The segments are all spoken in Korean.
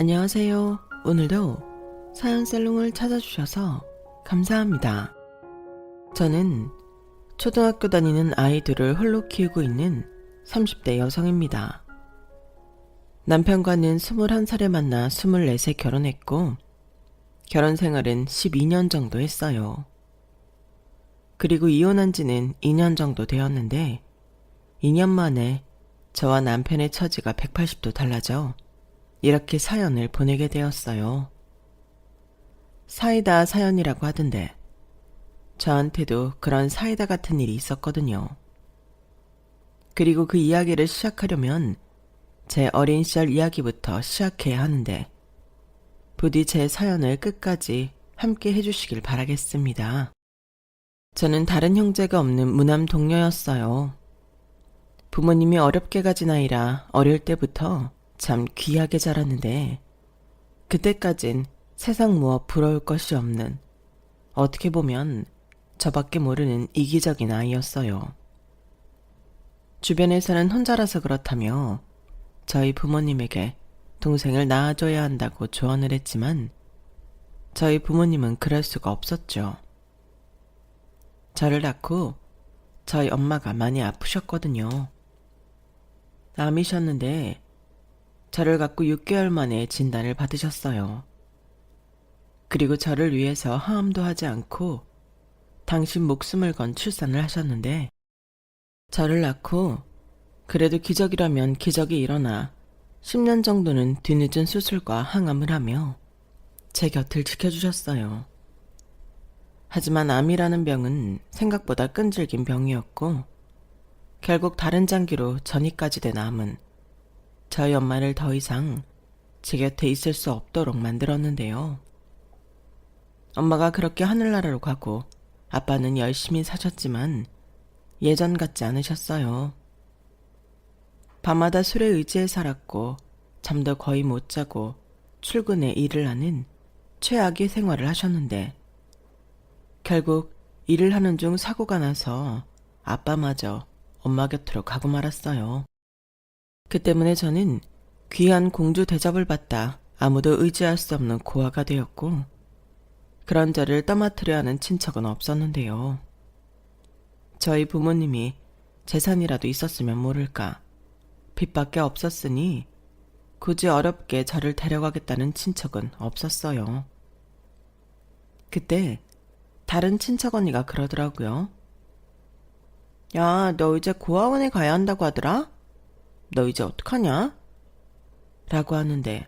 안녕하세요. 오늘도 사연살롱을 찾아주셔서 감사합니다. 저는 초등학교 다니는 아이들을 홀로 키우고 있는 30대 여성입니다. 남편과는 21살에 만나 24세 결혼했고 결혼 생활은 12년 정도 했어요. 그리고 이혼한 지는 2년 정도 되었는데 2년 만에 저와 남편의 처지가 180도 달라져 이렇게 사연을 보내게 되었어요. 사이다 사연이라고 하던데 저한테도 그런 사이다 같은 일이 있었거든요. 그리고 그 이야기를 시작하려면 제 어린 시절 이야기부터 시작해야 하는데 부디 제 사연을 끝까지 함께 해주시길 바라겠습니다. 저는 다른 형제가 없는 무남 동료였어요. 부모님이 어렵게 가진 아이라 어릴 때부터 참 귀하게 자랐는데 그때까진 세상 무엇 부러울 것이 없는 어떻게 보면 저밖에 모르는 이기적인 아이였어요. 주변에서는 혼자라서 그렇다며 저희 부모님에게 동생을 낳아줘야 한다고 조언을 했지만 저희 부모님은 그럴 수가 없었죠. 저를 낳고 저희 엄마가 많이 아프셨거든요. 암이셨는데 저를 갖고 6개월 만에 진단을 받으셨어요. 그리고 저를 위해서 하암도 하지 않고 당신 목숨을 건 출산을 하셨는데 저를 낳고 그래도 기적이라면 기적이 일어나 10년 정도는 뒤늦은 수술과 항암을 하며 제 곁을 지켜주셨어요. 하지만 암이라는 병은 생각보다 끈질긴 병이었고 결국 다른 장기로 전이까지 된 암은 저희 엄마를 더 이상 제 곁에 있을 수 없도록 만들었는데요. 엄마가 그렇게 하늘나라로 가고 아빠는 열심히 사셨지만 예전 같지 않으셨어요. 밤마다 술에 의지해 살았고 잠도 거의 못 자고 출근에 일을 하는 최악의 생활을 하셨는데 결국 일을 하는 중 사고가 나서 아빠마저 엄마 곁으로 가고 말았어요. 그 때문에 저는 귀한 공주 대접을 받다 아무도 의지할 수 없는 고아가 되었고 그런 저를 떠맡으려 하는 친척은 없었는데요. 저희 부모님이 재산이라도 있었으면 모를까 빚밖에 없었으니 굳이 어렵게 저를 데려가겠다는 친척은 없었어요. 그때 다른 친척 언니가 그러더라고요. 야, 너 이제 고아원에 가야 한다고 하더라? 너 이제 어떡하냐? 라고 하는데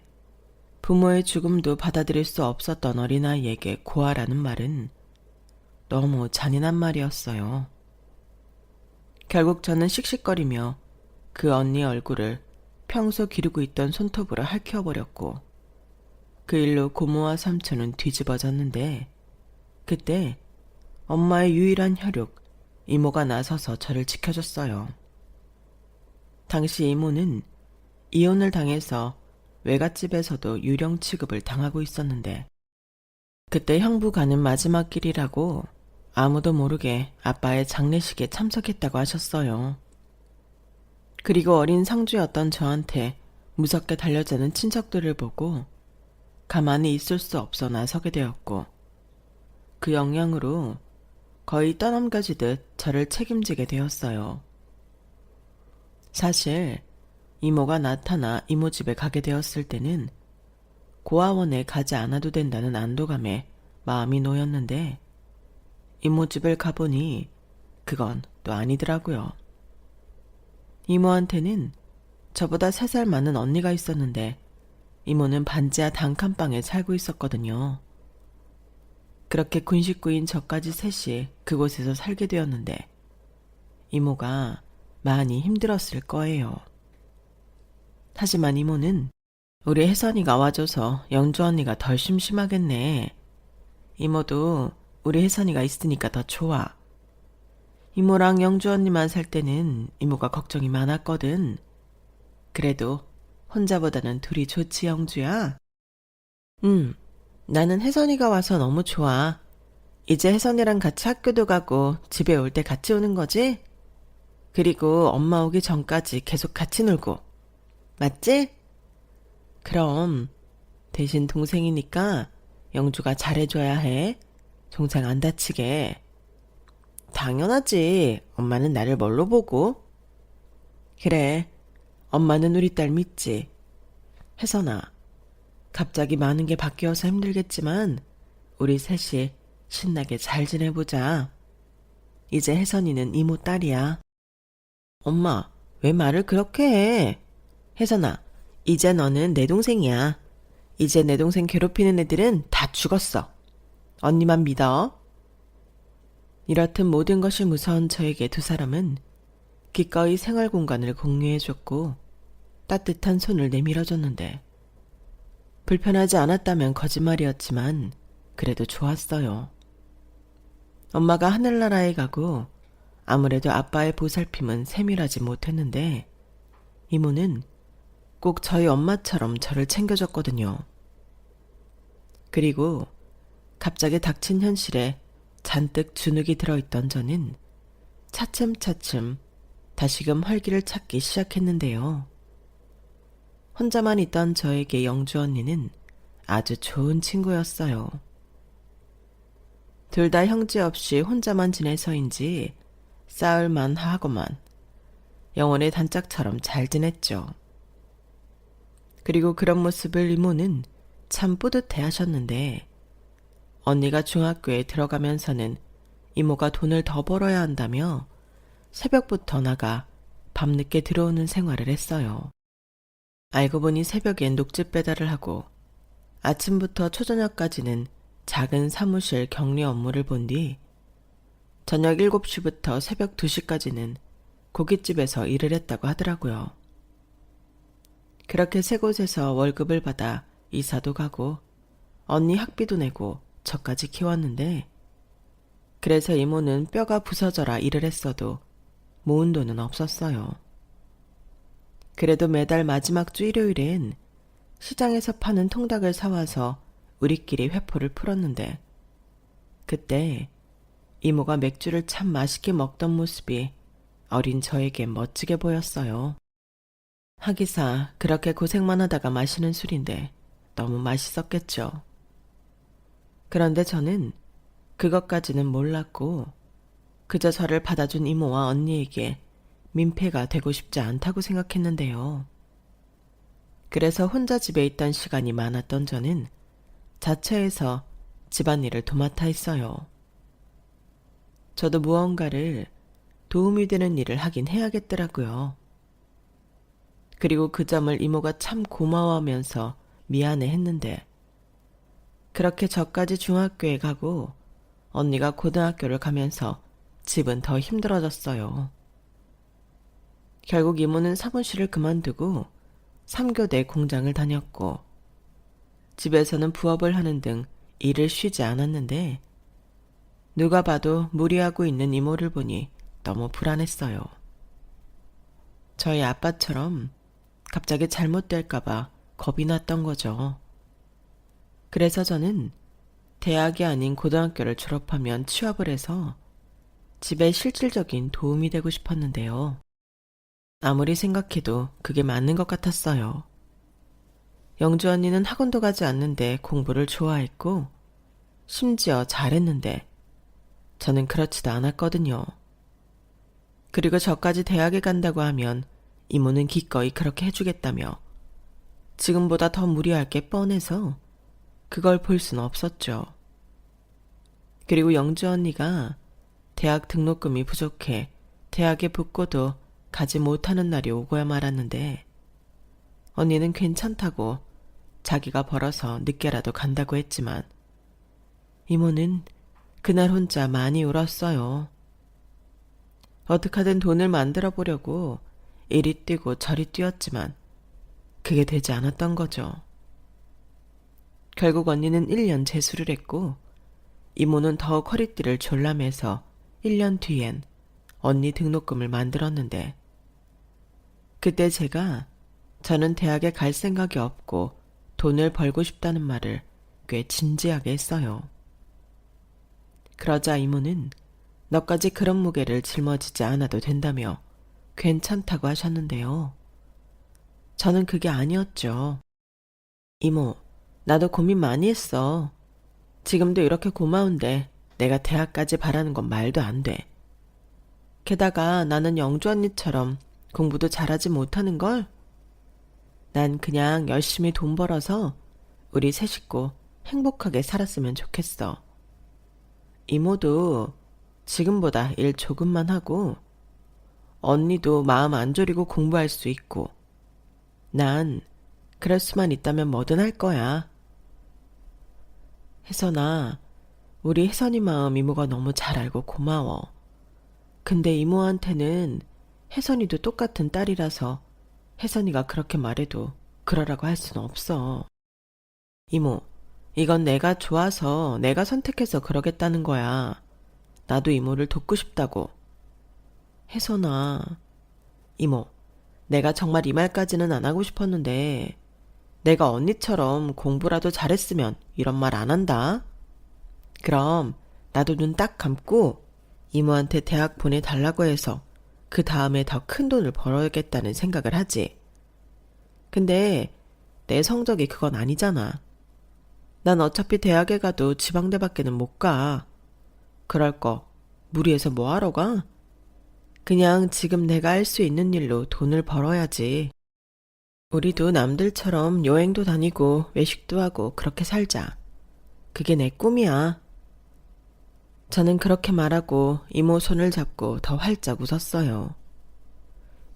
부모의 죽음도 받아들일 수 없었던 어린아이에게 고아라는 말은 너무 잔인한 말이었어요. 결국 저는 씩씩거리며 그 언니 얼굴을 평소 기르고 있던 손톱으로 핥혀버렸고 그 일로 고모와 삼촌은 뒤집어졌는데 그때 엄마의 유일한 혈육 이모가 나서서 저를 지켜줬어요. 당시 이모는 이혼을 당해서 외갓집에서도 유령 취급을 당하고 있었는데 그때 형부 가는 마지막 길이라고 아무도 모르게 아빠의 장례식에 참석했다고 하셨어요. 그리고 어린 상주였던 저한테 무섭게 달려드는 친척들을 보고 가만히 있을 수 없어 나서게 되었고 그 영향으로 거의 떠넘겨지듯 저를 책임지게 되었어요. 사실 이모가 나타나 이모 집에 가게 되었을 때는 고아원에 가지 않아도 된다는 안도감에 마음이 놓였는데 이모 집을 가보니 그건 또 아니더라고요. 이모한테는 저보다 3살 많은 언니가 있었는데 이모는 반지하 단칸방에 살고 있었거든요. 그렇게 군식구인 저까지 셋이 그곳에서 살게 되었는데 이모가 많이 힘들었을 거예요. 하지만 이모는 우리 혜선이가 와줘서 영주 언니가 덜 심심하겠네. 이모도 우리 혜선이가 있으니까 더 좋아. 이모랑 영주 언니만 살 때는 이모가 걱정이 많았거든. 그래도 혼자보다는 둘이 좋지 영주야? 나는 혜선이가 와서 너무 좋아. 이제 혜선이랑 같이 학교도 가고 집에 올 때 같이 오는 거지? 그리고 엄마 오기 전까지 계속 같이 놀고. 맞지? 그럼 대신 동생이니까 영주가 잘해줘야 해. 동생 안 다치게. 당연하지. 엄마는 나를 뭘로 보고? 그래. 엄마는 우리 딸 믿지. 혜선아, 갑자기 많은 게 바뀌어서 힘들겠지만 우리 셋이 신나게 잘 지내보자. 이제 혜선이는 이모 딸이야. 엄마, 왜 말을 그렇게 해? 혜선아, 이제 너는 내 동생이야. 이제 내 동생 괴롭히는 애들은 다 죽었어. 언니만 믿어. 이렇듯 모든 것이 무서운 저에게 두 사람은 기꺼이 생활 공간을 공유해줬고 따뜻한 손을 내밀어줬는데 불편하지 않았다면 거짓말이었지만 그래도 좋았어요. 엄마가 하늘나라에 가고 아무래도 아빠의 보살핌은 세밀하지 못했는데 이모는 꼭 저희 엄마처럼 저를 챙겨줬거든요. 그리고 갑자기 닥친 현실에 잔뜩 주눅이 들어있던 저는 차츰차츰 다시금 활기를 찾기 시작했는데요. 혼자만 있던 저에게 영주 언니는 아주 좋은 친구였어요. 둘 다 형제 없이 혼자만 지내서인지 싸울만 하고만 영혼의 단짝처럼 잘 지냈죠. 그리고 그런 모습을 이모는 참 뿌듯해 하셨는데 언니가 중학교에 들어가면서는 이모가 돈을 더 벌어야 한다며 새벽부터 나가 밤늦게 들어오는 생활을 했어요. 알고 보니 새벽엔 녹즙 배달을 하고 아침부터 초저녁까지는 작은 사무실 격리 업무를 본 뒤 저녁 7시부터 새벽 2시까지는 고깃집에서 일을 했다고 하더라고요. 그렇게 세 곳에서 월급을 받아 이사도 가고 언니 학비도 내고 저까지 키웠는데 그래서 이모는 뼈가 부서져라 일을 했어도 모은 돈은 없었어요. 그래도 매달 마지막 주 일요일엔 시장에서 파는 통닭을 사와서 우리끼리 회포를 풀었는데 그때 이모가 맥주를 참 맛있게 먹던 모습이 어린 저에게 멋지게 보였어요. 하기사 그렇게 고생만 하다가 마시는 술인데 너무 맛있었겠죠. 그런데 저는 그것까지는 몰랐고 그저 저를 받아준 이모와 언니에게 민폐가 되고 싶지 않다고 생각했는데요. 그래서 혼자 집에 있던 시간이 많았던 저는 자처해서 집안일을 도맡아 했어요. 저도 무언가를 도움이 되는 일을 하긴 해야겠더라고요. 그리고 그 점을 이모가 참 고마워하면서 미안해 했는데 그렇게 저까지 중학교에 가고 언니가 고등학교를 가면서 집은 더 힘들어졌어요. 결국 이모는 사무실을 그만두고 3교대 공장을 다녔고 집에서는 부업을 하는 등 일을 쉬지 않았는데 누가 봐도 무리하고 있는 이모를 보니 너무 불안했어요. 저희 아빠처럼 갑자기 잘못될까봐 겁이 났던 거죠. 그래서 저는 대학이 아닌 고등학교를 졸업하면 취업을 해서 집에 실질적인 도움이 되고 싶었는데요. 아무리 생각해도 그게 맞는 것 같았어요. 영주 언니는 학원도 가지 않는데 공부를 좋아했고 심지어 잘했는데 저는 그렇지도 않았거든요. 그리고 저까지 대학에 간다고 하면 이모는 기꺼이 그렇게 해주겠다며 지금보다 더 무리할 게 뻔해서 그걸 볼 수는 없었죠. 그리고 영주 언니가 대학 등록금이 부족해 대학에 붙고도 가지 못하는 날이 오고야 말았는데 언니는 괜찮다고 자기가 벌어서 늦게라도 간다고 했지만 이모는 그날 혼자 많이 울었어요. 어떻게든 돈을 만들어 보려고 이리 뛰고 저리 뛰었지만 그게 되지 않았던 거죠. 결국 언니는 1년 재수를 했고 이모는 더욱 허리띠를 졸라매서 1년 뒤엔 언니 등록금을 만들었는데 그때 제가 저는 대학에 갈 생각이 없고 돈을 벌고 싶다는 말을 꽤 진지하게 했어요. 그러자 이모는 너까지 그런 무게를 짊어지지 않아도 된다며 괜찮다고 하셨는데요. 저는 그게 아니었죠. 이모, 나도 고민 많이 했어. 지금도 이렇게 고마운데 내가 대학까지 바라는 건 말도 안 돼. 게다가 나는 영주 언니처럼 공부도 잘하지 못하는 걸? 난 그냥 열심히 돈 벌어서 우리 세 식구 행복하게 살았으면 좋겠어. 이모도 지금보다 일 조금만 하고 언니도 마음 안 졸이고 공부할 수 있고 난 그럴 수만 있다면 뭐든 할 거야. 혜선아, 우리 혜선이 마음 이모가 너무 잘 알고 고마워. 근데 이모한테는 혜선이도 똑같은 딸이라서 혜선이가 그렇게 말해도 그러라고 할 수는 없어. 이모, 이건 내가 좋아서 내가 선택해서 그러겠다는 거야. 나도 이모를 돕고 싶다고. 혜선아, 이모, 내가 정말 이 말까지는 안 하고 싶었는데 내가 언니처럼 공부라도 잘했으면 이런 말 안 한다. 그럼 나도 눈 딱 감고 이모한테 대학 보내달라고 해서 그 다음에 더 큰 돈을 벌어야겠다는 생각을 하지. 근데 내 성적이 그건 아니잖아. 난 어차피 대학에 가도 지방대밖에는 못 가. 그럴 거 무리해서 뭐 하러 가? 그냥 지금 내가 할 수 있는 일로 돈을 벌어야지. 우리도 남들처럼 여행도 다니고 외식도 하고 그렇게 살자. 그게 내 꿈이야. 저는 그렇게 말하고 이모 손을 잡고 더 활짝 웃었어요.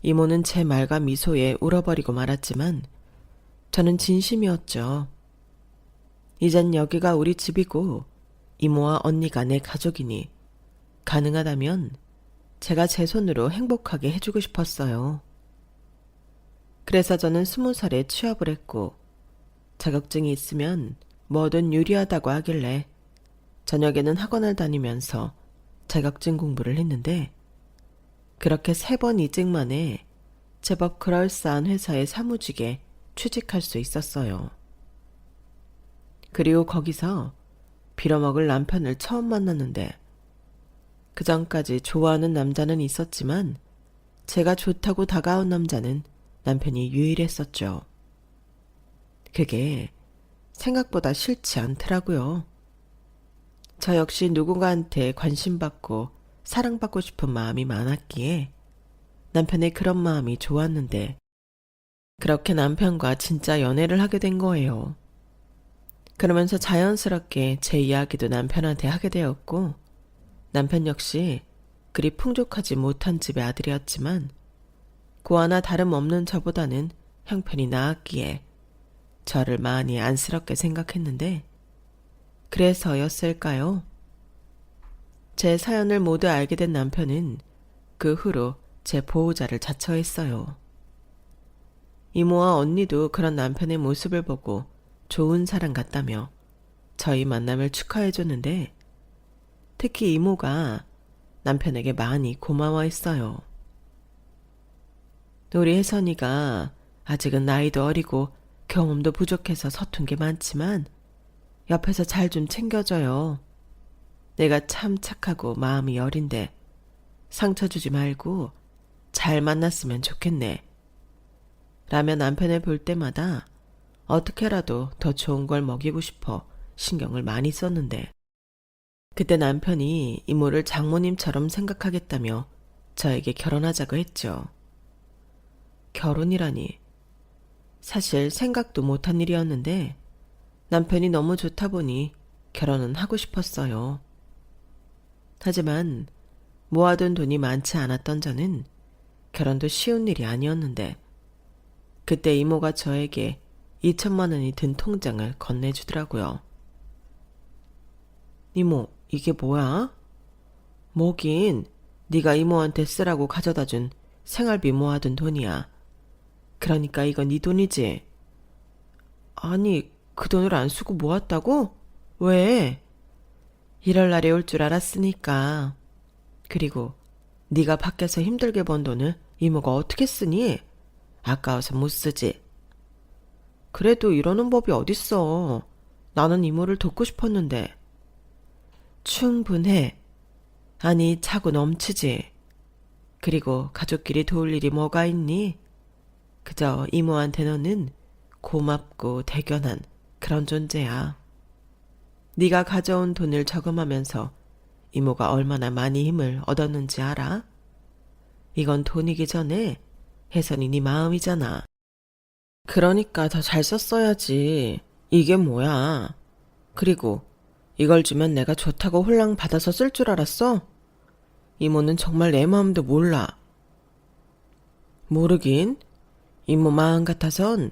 이모는 제 말과 미소에 울어버리고 말았지만 저는 진심이었죠. 이젠 여기가 우리 집이고 이모와 언니가 내 가족이니 가능하다면 제가 제 손으로 행복하게 해주고 싶었어요. 그래서 저는 20살에 취업을 했고 자격증이 있으면 뭐든 유리하다고 하길래 저녁에는 학원을 다니면서 자격증 공부를 했는데 그렇게 3번 이직 만에 제법 그럴싸한 회사에 사무직에 취직할 수 있었어요. 그리고 거기서 빌어먹을 남편을 처음 만났는데 그 전까지 좋아하는 남자는 있었지만 제가 좋다고 다가온 남자는 남편이 유일했었죠. 그게 생각보다 싫지 않더라고요. 저 역시 누군가한테 관심받고 사랑받고 싶은 마음이 많았기에 남편의 그런 마음이 좋았는데 그렇게 남편과 진짜 연애를 하게 된 거예요. 그러면서 자연스럽게 제 이야기도 남편한테 하게 되었고 남편 역시 그리 풍족하지 못한 집의 아들이었지만 고아나 다름없는 저보다는 형편이 나았기에 저를 많이 안쓰럽게 생각했는데 그래서였을까요? 제 사연을 모두 알게 된 남편은 그 후로 제 보호자를 자처했어요. 이모와 언니도 그런 남편의 모습을 보고 좋은 사람 같다며 저희 만남을 축하해줬는데 특히 이모가 남편에게 많이 고마워했어요. 우리 혜선이가 아직은 나이도 어리고 경험도 부족해서 서툰 게 많지만 옆에서 잘 좀 챙겨줘요. 내가 참 착하고 마음이 여린데 상처 주지 말고 잘 만났으면 좋겠네. 라며 남편을 볼 때마다 어떻게라도 더 좋은 걸 먹이고 싶어 신경을 많이 썼는데 그때 남편이 이모를 장모님처럼 생각하겠다며 저에게 결혼하자고 했죠. 결혼이라니 사실 생각도 못한 일이었는데 남편이 너무 좋다 보니 결혼은 하고 싶었어요. 하지만 모아둔 돈이 많지 않았던 저는 결혼도 쉬운 일이 아니었는데 그때 이모가 저에게 2천만 원이 든 통장을 건네주더라고요. 이모, 이게 뭐야? 뭐긴 네가 이모한테 쓰라고 가져다준 생활비 모아둔 돈이야. 그러니까 이건 네 돈이지. 아니, 그 돈을 안 쓰고 모았다고? 왜? 이럴 날이 올 줄 알았으니까. 그리고 네가 밖에서 힘들게 번 돈을 이모가 어떻게 쓰니? 아까워서 못 쓰지. 그래도 이러는 법이 어딨어. 나는 이모를 돕고 싶었는데. 충분해. 아니, 차고 넘치지. 그리고 가족끼리 도울 일이 뭐가 있니? 그저 이모한테 너는 고맙고 대견한 그런 존재야. 네가 가져온 돈을 저금하면서 이모가 얼마나 많이 힘을 얻었는지 알아? 이건 돈이기 전에 혜선이 네 마음이잖아. 그러니까 더 잘 썼어야지. 이게 뭐야. 그리고 이걸 주면 내가 좋다고 홀랑 받아서 쓸 줄 알았어? 이모는 정말 내 마음도 몰라. 모르긴. 이모 마음 같아선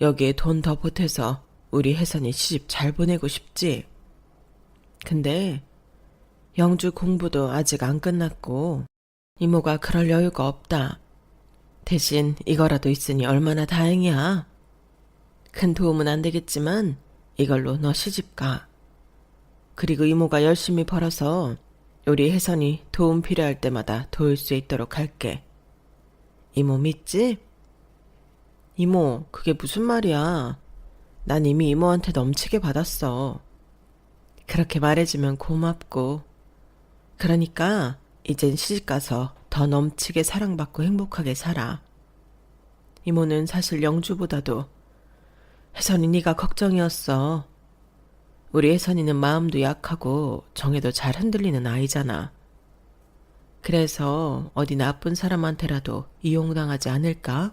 여기에 돈 더 보태서 우리 혜선이 시집 잘 보내고 싶지. 근데 영주 공부도 아직 안 끝났고 이모가 그럴 여유가 없다. 대신 이거라도 있으니 얼마나 다행이야. 큰 도움은 안 되겠지만 이걸로 너 시집 가. 그리고 이모가 열심히 벌어서 우리 혜선이 도움 필요할 때마다 도울 수 있도록 할게. 이모 믿지? 이모, 그게 무슨 말이야. 난 이미 이모한테 넘치게 받았어. 그렇게 말해주면 고맙고. 그러니까 이젠 시집가서 더 넘치게 사랑받고 행복하게 살아. 이모는 사실 영주보다도 혜선이 네가 걱정이었어. 우리 혜선이는 마음도 약하고 정에도 잘 흔들리는 아이잖아. 그래서 어디 나쁜 사람한테라도 이용당하지 않을까?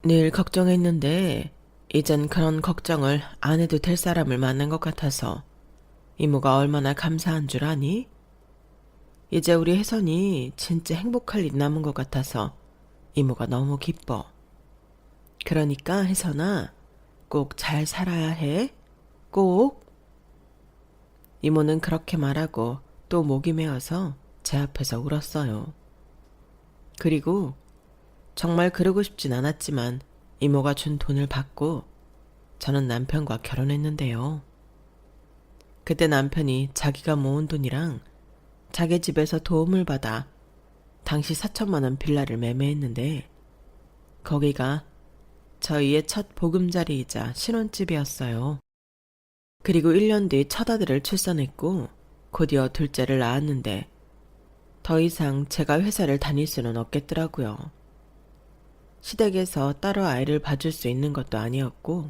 늘 걱정했는데 이젠 그런 걱정을 안 해도 될 사람을 만난 것 같아서 이모가 얼마나 감사한 줄 아니? 이제 우리 혜선이 진짜 행복할 일 남은 것 같아서 이모가 너무 기뻐. 그러니까 혜선아, 꼭 잘 살아야 해. 꼭. 이모는 그렇게 말하고 또 목이 메어서 제 앞에서 울었어요. 그리고 정말 그러고 싶진 않았지만 이모가 준 돈을 받고 저는 남편과 결혼했는데요. 그때 남편이 자기가 모은 돈이랑 자기 집에서 도움을 받아 당시 4천만 원 빌라를 매매했는데 거기가 저희의 첫 보금자리이자 신혼집이었어요. 그리고 1년 뒤 첫 아들을 출산했고 곧이어 둘째를 낳았는데 더 이상 제가 회사를 다닐 수는 없겠더라고요. 시댁에서 따로 아이를 봐줄 수 있는 것도 아니었고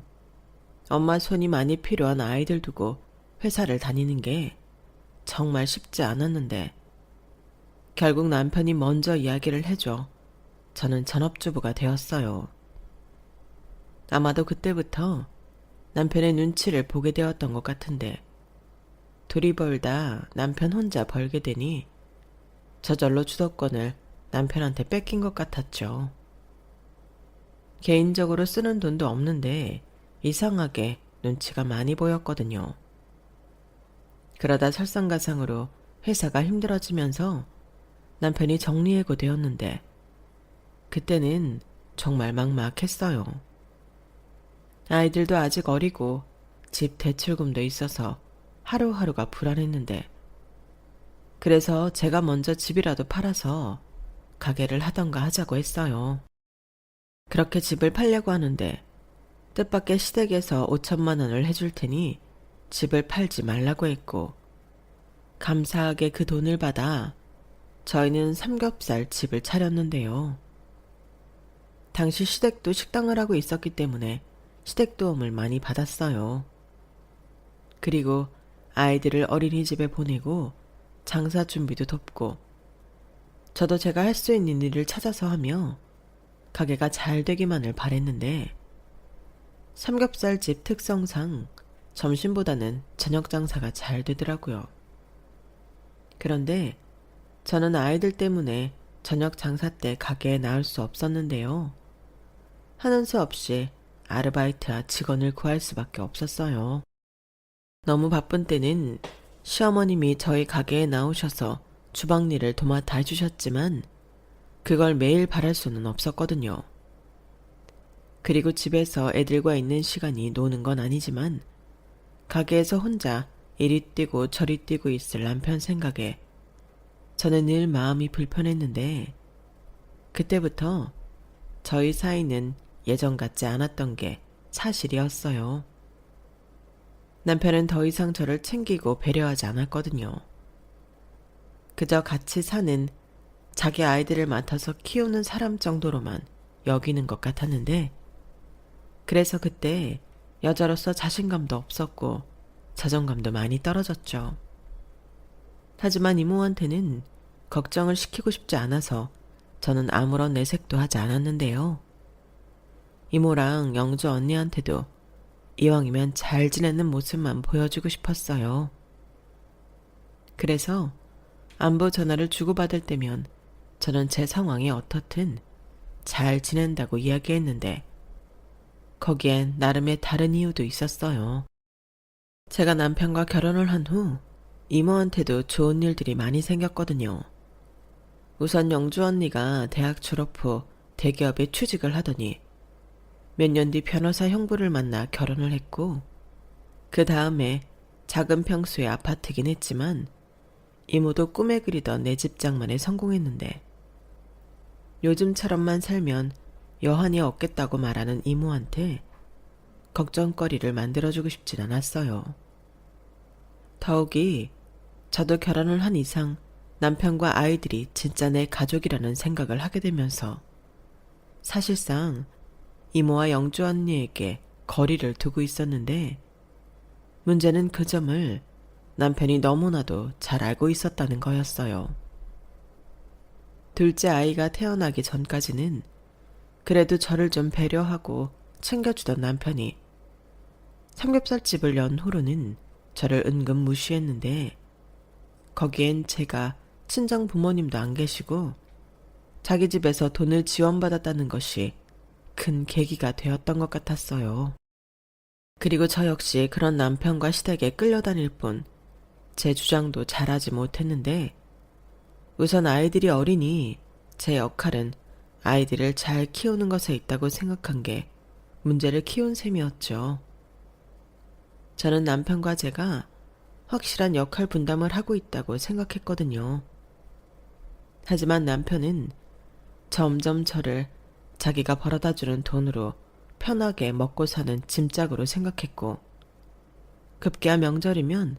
엄마 손이 많이 필요한 아이들 두고 회사를 다니는 게 정말 쉽지 않았는데 결국 남편이 먼저 이야기를 해줘 저는 전업주부가 되었어요. 아마도 그때부터 남편의 눈치를 보게 되었던 것 같은데 둘이 벌다 남편 혼자 벌게 되니 저절로 주도권을 남편한테 뺏긴 것 같았죠. 개인적으로 쓰는 돈도 없는데 이상하게 눈치가 많이 보였거든요. 그러다 설상가상으로 회사가 힘들어지면서 남편이 정리해고 되었는데 그때는 정말 막막했어요. 아이들도 아직 어리고 집 대출금도 있어서 하루하루가 불안했는데 그래서 제가 먼저 집이라도 팔아서 가게를 하던가 하자고 했어요. 그렇게 집을 팔려고 하는데 뜻밖의 시댁에서 5천만 원을 해줄 테니 집을 팔지 말라고 했고 감사하게 그 돈을 받아 저희는 삼겹살 집을 차렸는데요. 당시 시댁도 식당을 하고 있었기 때문에 시댁 도움을 많이 받았어요. 그리고 아이들을 어린이집에 보내고 장사 준비도 돕고 저도 제가 할 수 있는 일을 찾아서 하며 가게가 잘 되기만을 바랬는데 삼겹살집 특성상 점심보다는 저녁 장사가 잘 되더라고요. 그런데 저는 아이들 때문에 저녁 장사 때 가게에 나올 수 없었는데요. 하는 수 없이 아르바이트와 직원을 구할 수밖에 없었어요. 너무 바쁜 때는 시어머님이 저희 가게에 나오셔서 주방 일을 도맡아 해주셨지만 그걸 매일 바랄 수는 없었거든요. 그리고 집에서 애들과 있는 시간이 노는 건 아니지만 가게에서 혼자 이리 뛰고 저리 뛰고 있을 남편 생각에 저는 늘 마음이 불편했는데 그때부터 저희 사이는 예전 같지 않았던 게 사실이었어요. 남편은 더 이상 저를 챙기고 배려하지 않았거든요. 그저 같이 사는 자기 아이들을 맡아서 키우는 사람 정도로만 여기는 것 같았는데 그래서 그때 여자로서 자신감도 없었고 자존감도 많이 떨어졌죠. 하지만 이모한테는 걱정을 시키고 싶지 않아서 저는 아무런 내색도 하지 않았는데요. 이모랑 영주 언니한테도 이왕이면 잘 지내는 모습만 보여주고 싶었어요. 그래서 안부 전화를 주고받을 때면 저는 제 상황이 어떻든 잘 지낸다고 이야기했는데 거기엔 나름의 다른 이유도 있었어요. 제가 남편과 결혼을 한 후 이모한테도 좋은 일들이 많이 생겼거든요. 우선 영주 언니가 대학 졸업 후 대기업에 취직을 하더니 몇 년 뒤 변호사 형부를 만나 결혼을 했고 그 다음에 작은 평수의 아파트긴 했지만 이모도 꿈에 그리던 내 집 장만에 성공했는데 요즘처럼만 살면 여한이 없겠다고 말하는 이모한테 걱정거리를 만들어주고 싶진 않았어요. 더욱이 저도 결혼을 한 이상 남편과 아이들이 진짜 내 가족이라는 생각을 하게 되면서 사실상 이모와 영주 언니에게 거리를 두고 있었는데 문제는 그 점을 남편이 너무나도 잘 알고 있었다는 거였어요. 둘째 아이가 태어나기 전까지는 그래도 저를 좀 배려하고 챙겨주던 남편이 삼겹살집을 연 후로는 저를 은근 무시했는데 거기엔 제가 친정 부모님도 안 계시고 자기 집에서 돈을 지원받았다는 것이 큰 계기가 되었던 것 같았어요. 그리고 저 역시 그런 남편과 시댁에 끌려다닐 뿐 제 주장도 잘하지 못했는데 우선 아이들이 어리니 제 역할은 아이들을 잘 키우는 것에 있다고 생각한 게 문제를 키운 셈이었죠. 저는 남편과 제가 확실한 역할 분담을 하고 있다고 생각했거든요. 하지만 남편은 점점 저를 자기가 벌어다주는 돈으로 편하게 먹고 사는 짐짝으로 생각했고 급기야 명절이면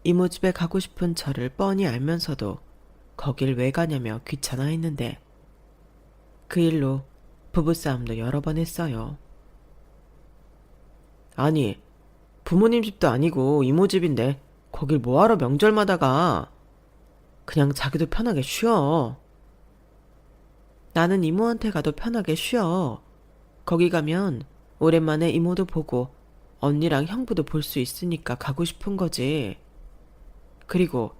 이모 집에 가고 싶은 저를 뻔히 알면서도 거길 왜 가냐며 귀찮아했는데 그 일로 부부싸움도 여러 번 했어요. 아니, 부모님 집도 아니고 이모 집인데 거길 뭐하러 명절마다 가? 그냥 자기도 편하게 쉬어. 나는 이모한테 가도 편하게 쉬어. 거기 가면 오랜만에 이모도 보고 언니랑 형부도 볼 수 있으니까 가고 싶은 거지. 그리고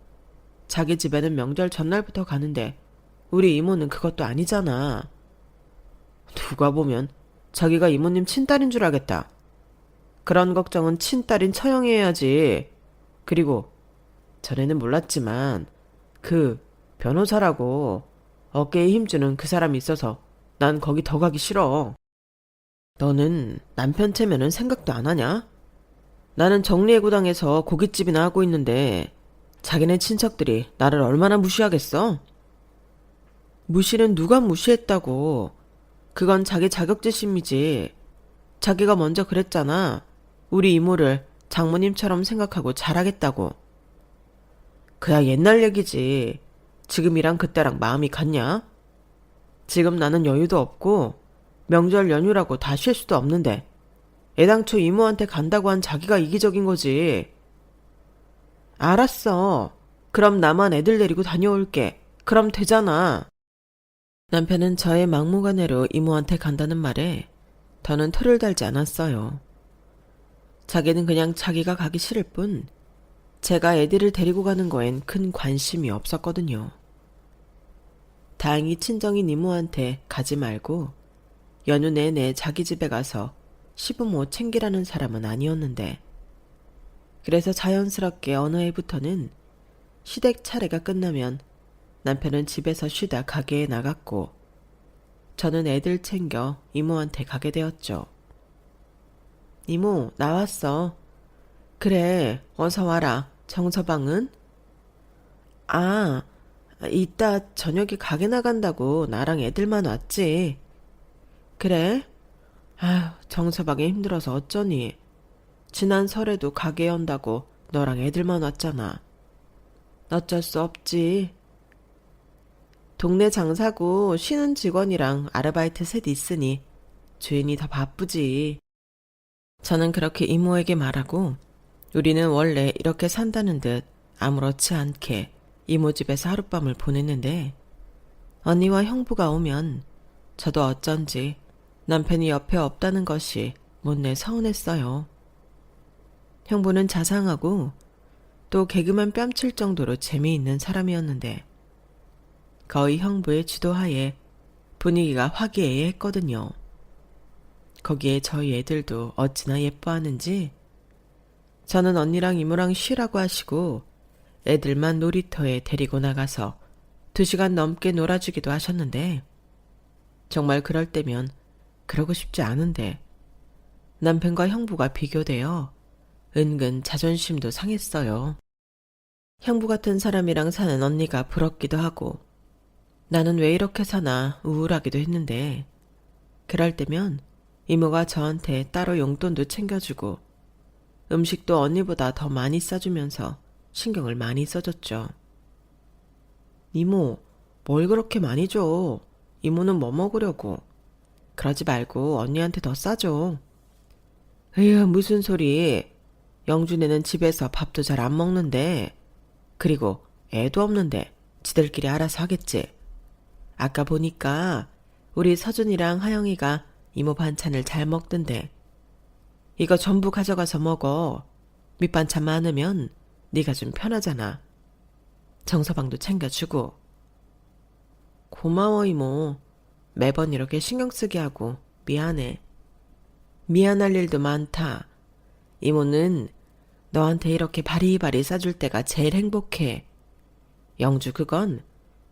자기 집에는 명절 전날부터 가는데 우리 이모는 그것도 아니잖아. 누가 보면 자기가 이모님 친딸인 줄 알겠다. 그런 걱정은 친딸인 처형이 해야지. 그리고 전에는 몰랐지만 그 변호사라고 어깨에 힘주는 그 사람이 있어서 난 거기 더 가기 싫어. 너는 남편 체면은 생각도 안 하냐? 나는 정리해고당에서 고깃집이나 하고 있는데 자기네 친척들이 나를 얼마나 무시하겠어? 무시는 누가 무시했다고. 그건 자기 자격지심이지. 자기가 먼저 그랬잖아. 우리 이모를 장모님처럼 생각하고 잘하겠다고. 그야 옛날 얘기지. 지금이랑 그때랑 마음이 같냐? 지금 나는 여유도 없고 명절 연휴라고 다 쉴 수도 없는데 애당초 이모한테 간다고 한 자기가 이기적인 거지. 알았어. 그럼 나만 애들 데리고 다녀올게. 그럼 되잖아. 남편은 저의 막무가내로 이모한테 간다는 말에 더는 토를 달지 않았어요. 자기는 그냥 자기가 가기 싫을 뿐 제가 애들을 데리고 가는 거엔 큰 관심이 없었거든요. 다행히 친정인 이모한테 가지 말고 연휴 내내 자기 집에 가서 시부모 챙기라는 사람은 아니었는데 그래서 자연스럽게 어느 해부터는 시댁 차례가 끝나면 남편은 집에서 쉬다 가게에 나갔고 저는 애들 챙겨 이모한테 가게 되었죠. 이모, 나왔어. 그래, 어서 와라. 정서방은? 아, 이따 저녁에 가게 나간다고 나랑 애들만 왔지. 그래? 아휴, 정서방이 힘들어서 어쩌니. 지난 설에도 가게 연다고 너랑 애들만 왔잖아. 어쩔 수 없지. 동네 장사고 쉬는 직원이랑 아르바이트 셋 있으니 주인이 더 바쁘지. 저는 그렇게 이모에게 말하고 우리는 원래 이렇게 산다는 듯 아무렇지 않게 이모 집에서 하룻밤을 보냈는데 언니와 형부가 오면 저도 어쩐지 남편이 옆에 없다는 것이 못내 서운했어요. 형부는 자상하고 또 개그만 뺨칠 정도로 재미있는 사람이었는데 거의 형부의 지도하에 분위기가 화기애애했거든요. 거기에 저희 애들도 어찌나 예뻐하는지 저는 언니랑 이모랑 쉬라고 하시고 애들만 놀이터에 데리고 나가서 2시간 넘게 놀아주기도 하셨는데 정말 그럴 때면 그러고 싶지 않은데 남편과 형부가 비교되어 은근 자존심도 상했어요. 형부 같은 사람이랑 사는 언니가 부럽기도 하고 나는 왜 이렇게 사나 우울하기도 했는데 그럴 때면 이모가 저한테 따로 용돈도 챙겨주고 음식도 언니보다 더 많이 싸주면서 신경을 많이 써줬죠. 이모, 뭘 그렇게 많이 줘? 이모는 뭐 먹으려고? 그러지 말고 언니한테 더 싸줘. 에휴, 무슨 소리. 영준이는 집에서 밥도 잘 안 먹는데. 그리고 애도 없는데 지들끼리 알아서 하겠지. 아까 보니까 우리 서준이랑 하영이가 이모 반찬을 잘 먹던데. 이거 전부 가져가서 먹어. 밑반찬 많으면 네가 좀 편하잖아. 정서방도 챙겨주고. 고마워 이모. 매번 이렇게 신경 쓰게 하고 미안해. 미안할 일도 많다. 이모는 너한테 이렇게 바리바리 싸줄 때가 제일 행복해. 영주 그건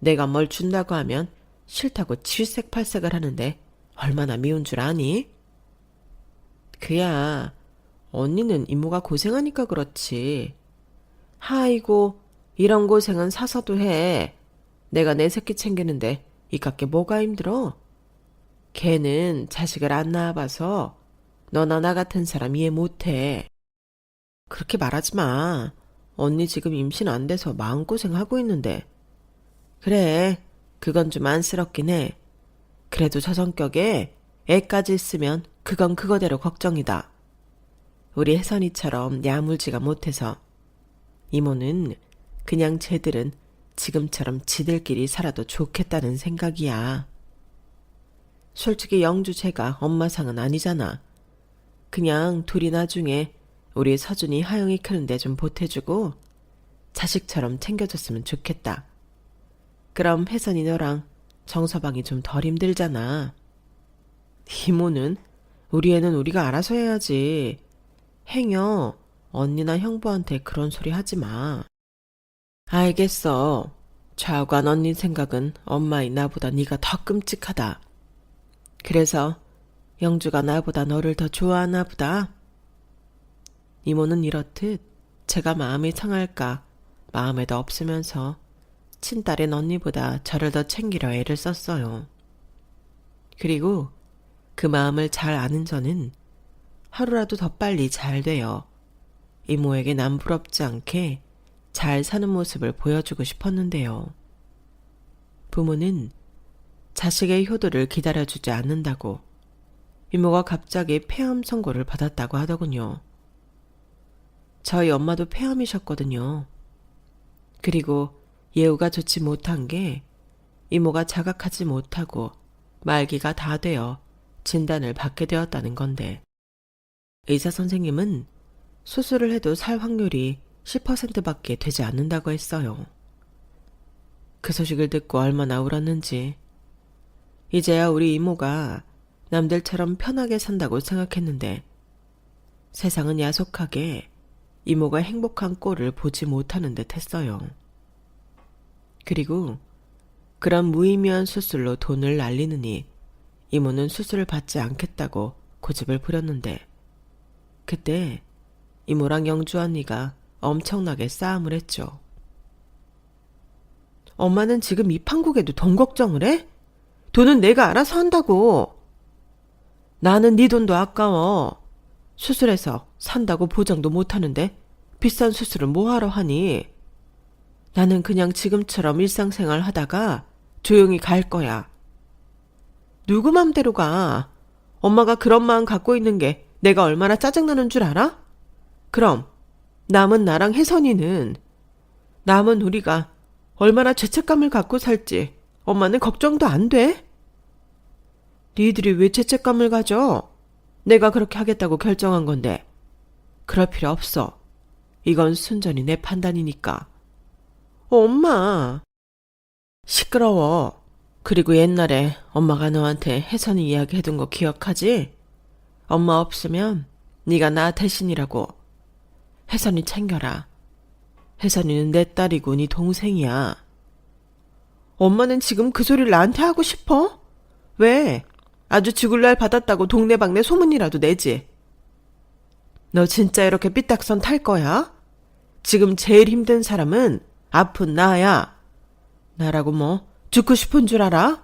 내가 뭘 준다고 하면 싫다고 칠색팔색을 하는데 얼마나 미운 줄 아니? 그야 언니는 이모가 고생하니까 그렇지. 아이고 이런 고생은 사서도 해. 내가 내 새끼 챙기는데 이깟게 뭐가 힘들어? 걔는 자식을 안 낳아봐서 너나 나 같은 사람 이해 못해. 그렇게 말하지 마. 언니 지금 임신 안 돼서 마음고생하고 있는데. 그래, 그건 좀 안쓰럽긴 해. 그래도 저 성격에 애까지 있으면 그건 그거대로 걱정이다. 우리 혜선이처럼 야물지가 못해서. 이모는 그냥 쟤들은 지금처럼 지들끼리 살아도 좋겠다는 생각이야. 솔직히 영주 쟤가 엄마 상은 아니잖아. 그냥 둘이 나중에 우리 서준이 하영이 크는데 좀 보태주고 자식처럼 챙겨줬으면 좋겠다. 그럼 혜선이 너랑 정서방이 좀 덜 힘들잖아. 이모는 우리 애는 우리가 알아서 해야지. 행여 언니나 형부한테 그런 소리 하지 마. 알겠어. 좌우간 언니 생각은 엄마인 나보다 네가 더 끔찍하다. 그래서 영주가 나보다 너를 더 좋아하나 보다. 이모는 이렇듯 제가 마음이 상할까 마음에도 없으면서 친딸인 언니보다 저를 더 챙기려 애를 썼어요. 그리고 그 마음을 잘 아는 저는 하루라도 더 빨리 잘 되어 이모에게 남 부럽지 않게 잘 사는 모습을 보여주고 싶었는데요. 부모는 자식의 효도를 기다려주지 않는다고 이모가 갑자기 폐암 선고를 받았다고 하더군요. 저희 엄마도 폐암이셨거든요. 그리고 예후가 좋지 못한 게 이모가 자각하지 못하고 말기가 다 되어 진단을 받게 되었다는 건데 의사 선생님은 수술을 해도 살 확률이 10%밖에 되지 않는다고 했어요. 그 소식을 듣고 얼마나 울었는지. 이제야 우리 이모가 남들처럼 편하게 산다고 생각했는데 세상은 야속하게 이모가 행복한 꼴을 보지 못하는 듯 했어요. 그리고 그런 무의미한 수술로 돈을 날리느니 이모는 수술을 받지 않겠다고 고집을 부렸는데 그때 이모랑 영주 언니가 엄청나게 싸움을 했죠. 엄마는 지금 이 판국에도 돈 걱정을 해? 돈은 내가 알아서 한다고. 나는 네 돈도 아까워. 수술해서 산다고 보장도 못하는데 비싼 수술을 뭐하러 하니? 나는 그냥 지금처럼 일상생활 하다가 조용히 갈 거야. 누구 맘대로 가. 엄마가 그런 마음 갖고 있는 게 내가 얼마나 짜증나는 줄 알아? 그럼 남은 나랑 혜선이는, 남은 우리가 얼마나 죄책감을 갖고 살지 엄마는 걱정도 안 돼? 니들이 왜 죄책감을 가져? 내가 그렇게 하겠다고 결정한 건데. 그럴 필요 없어. 이건 순전히 내 판단이니까. 엄마. 시끄러워. 그리고 옛날에 엄마가 너한테 혜선이 이야기 해둔 거 기억하지? 엄마 없으면 네가 나 대신이라고. 혜선이 챙겨라. 혜선이는 내 딸이고 네 동생이야. 엄마는 지금 그 소리를 나한테 하고 싶어? 왜? 아주 죽을 날 받았다고 동네방네 소문이라도 내지. 너 진짜 이렇게 삐딱선 탈 거야? 지금 제일 힘든 사람은 아픈 나야. 나라고 뭐 죽고 싶은 줄 알아?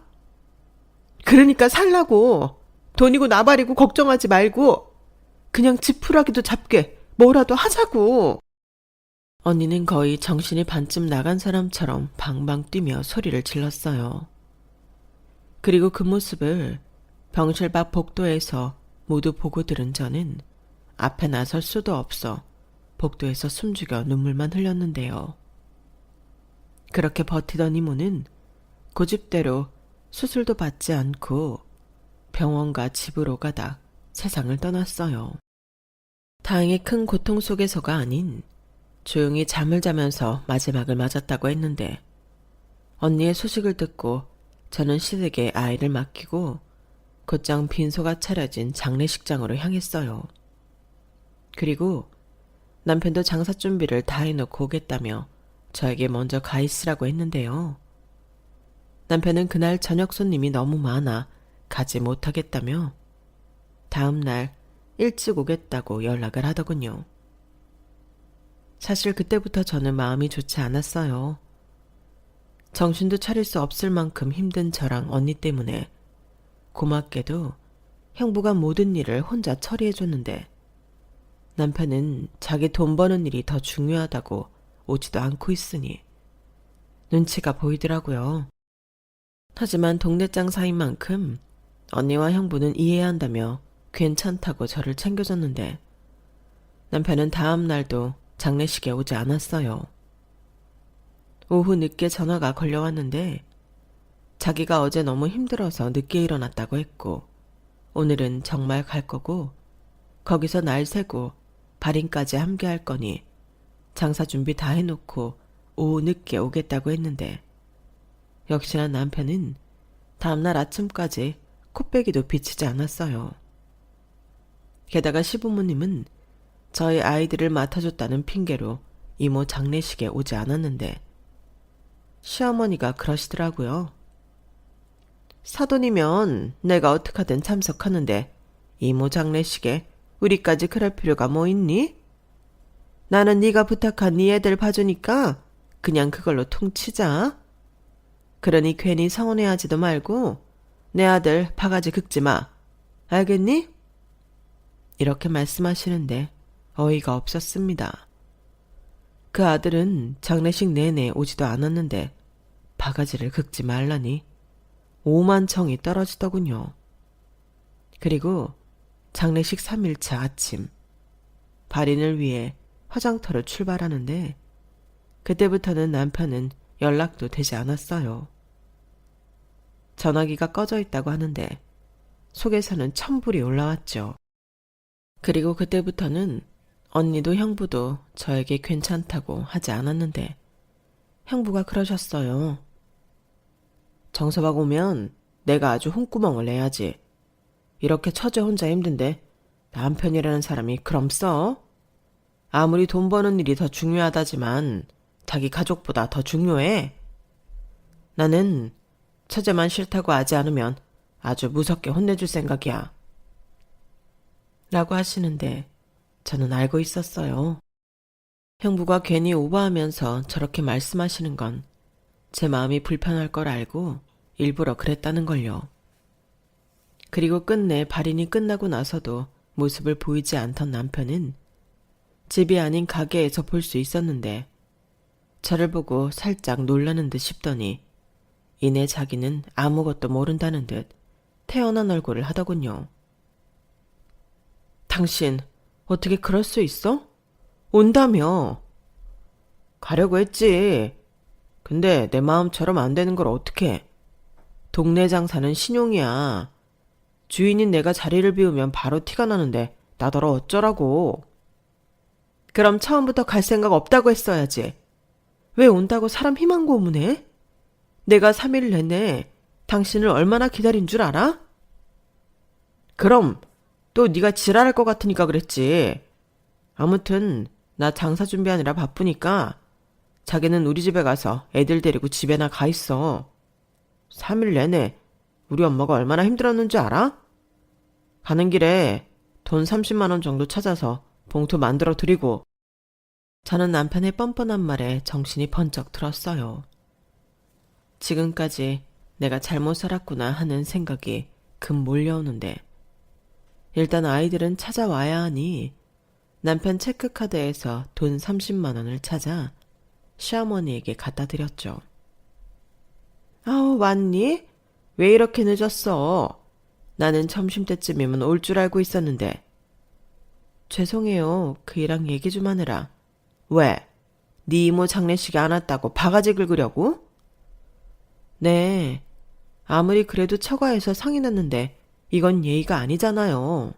그러니까 살라고. 돈이고 나발이고 걱정하지 말고 그냥 지푸라기도 잡게 뭐라도 하자고. 언니는 거의 정신이 반쯤 나간 사람처럼 방방 뛰며 소리를 질렀어요. 그리고 그 모습을 병실 밖 복도에서 모두 보고 들은 저는 앞에 나설 수도 없어 복도에서 숨죽여 눈물만 흘렸는데요. 그렇게 버티던 이모는 고집대로 수술도 받지 않고 병원과 집으로 가다 세상을 떠났어요. 다행히 큰 고통 속에서가 아닌 조용히 잠을 자면서 마지막을 맞았다고 했는데 언니의 소식을 듣고 저는 시댁에 아이를 맡기고 곧장 빈소가 차려진 장례식장으로 향했어요. 그리고 남편도 장사 준비를 다 해놓고 오겠다며 저에게 먼저 가 있으라고 했는데요. 남편은 그날 저녁 손님이 너무 많아 가지 못하겠다며 다음 날 일찍 오겠다고 연락을 하더군요. 사실 그때부터 저는 마음이 좋지 않았어요. 정신도 차릴 수 없을 만큼 힘든 저랑 언니 때문에 고맙게도 형부가 모든 일을 혼자 처리해줬는데 남편은 자기 돈 버는 일이 더 중요하다고 오지도 않고 있으니 눈치가 보이더라고요. 하지만 동네장 사인 만큼 언니와 형부는 이해해야 한다며 괜찮다고 저를 챙겨줬는데 남편은 다음 날도 장례식에 오지 않았어요. 오후 늦게 전화가 걸려왔는데 자기가 어제 너무 힘들어서 늦게 일어났다고 했고 오늘은 정말 갈 거고 거기서 날 새고 발인까지 함께 할 거니 장사 준비 다 해놓고 오후 늦게 오겠다고 했는데 역시나 남편은 다음날 아침까지 코빼기도 비치지 않았어요. 게다가 시부모님은 저희 아이들을 맡아줬다는 핑계로 이모 장례식에 오지 않았는데 시어머니가 그러시더라고요. 사돈이면 내가 어떡하든 참석하는데 이모 장례식에 우리까지 그럴 필요가 뭐 있니? 나는 네가 부탁한 네 애들 봐주니까 그냥 그걸로 퉁치자. 그러니 괜히 서운해하지도 말고 내 아들 바가지 긁지 마. 알겠니? 이렇게 말씀하시는데 어이가 없었습니다. 그 아들은 장례식 내내 오지도 않았는데 바가지를 긁지 말라니 오만청이 떨어지더군요. 그리고 장례식 3일차 아침 발인을 위해 화장터로 출발하는데 그때부터는 남편은 연락도 되지 않았어요. 전화기가 꺼져 있다고 하는데 속에서는 천불이 올라왔죠. 그리고 그때부터는 언니도 형부도 저에게 괜찮다고 하지 않았는데 형부가 그러셨어요. 정서박 오면 내가 아주 홍구멍을 내야지. 이렇게 처제 혼자 힘든데 남편이라는 사람이 그럼 써? 아무리 돈 버는 일이 더 중요하다지만 자기 가족보다 더 중요해. 나는 처제만 싫다고 하지 않으면 아주 무섭게 혼내줄 생각이야. 라고 하시는데 저는 알고 있었어요. 형부가 괜히 오버하면서 저렇게 말씀하시는 건 제 마음이 불편할 걸 알고 일부러 그랬다는 걸요. 그리고 끝내 발인이 끝나고 나서도 모습을 보이지 않던 남편은 집이 아닌 가게에서 볼 수 있었는데 저를 보고 살짝 놀라는 듯 싶더니 이내 자기는 아무것도 모른다는 듯 태어난 얼굴을 하더군요. 당신 어떻게 그럴 수 있어? 온다며. 가려고 했지. 근데 내 마음처럼 안 되는 걸 어떡해. 동네 장사는 신용이야. 주인인 내가 자리를 비우면 바로 티가 나는데 나더러 어쩌라고. 그럼 처음부터 갈 생각 없다고 했어야지. 왜 온다고 사람 희망 고문해? 내가 3일 내내 당신을 얼마나 기다린 줄 알아? 그럼 또 네가 지랄할 것 같으니까 그랬지. 아무튼 나 장사 준비하느라 바쁘니까 자기는 우리 집에 가서 애들 데리고 집에나 가 있어. 3일 내내 우리 엄마가 얼마나 힘들었는지 알아? 가는 길에 돈 30만 원 정도 찾아서 봉투 만들어 드리고. 저는 남편의 뻔뻔한 말에 정신이 번쩍 들었어요. 지금까지 내가 잘못 살았구나 하는 생각이 급 몰려오는데, 일단 아이들은 찾아와야 하니 남편 체크카드에서 돈 30만 원을 찾아 시어머니에게 갖다 드렸죠. 아우, 왔니? 왜 이렇게 늦었어? 나는 점심때쯤이면 올 줄 알고 있었는데. 죄송해요. 그 일랑 얘기 좀 하느라. 왜? 네 이모 장례식에 안 왔다고 바가지 긁으려고? 네. 아무리 그래도 처가에서 상이 났는데 이건 예의가 아니잖아요.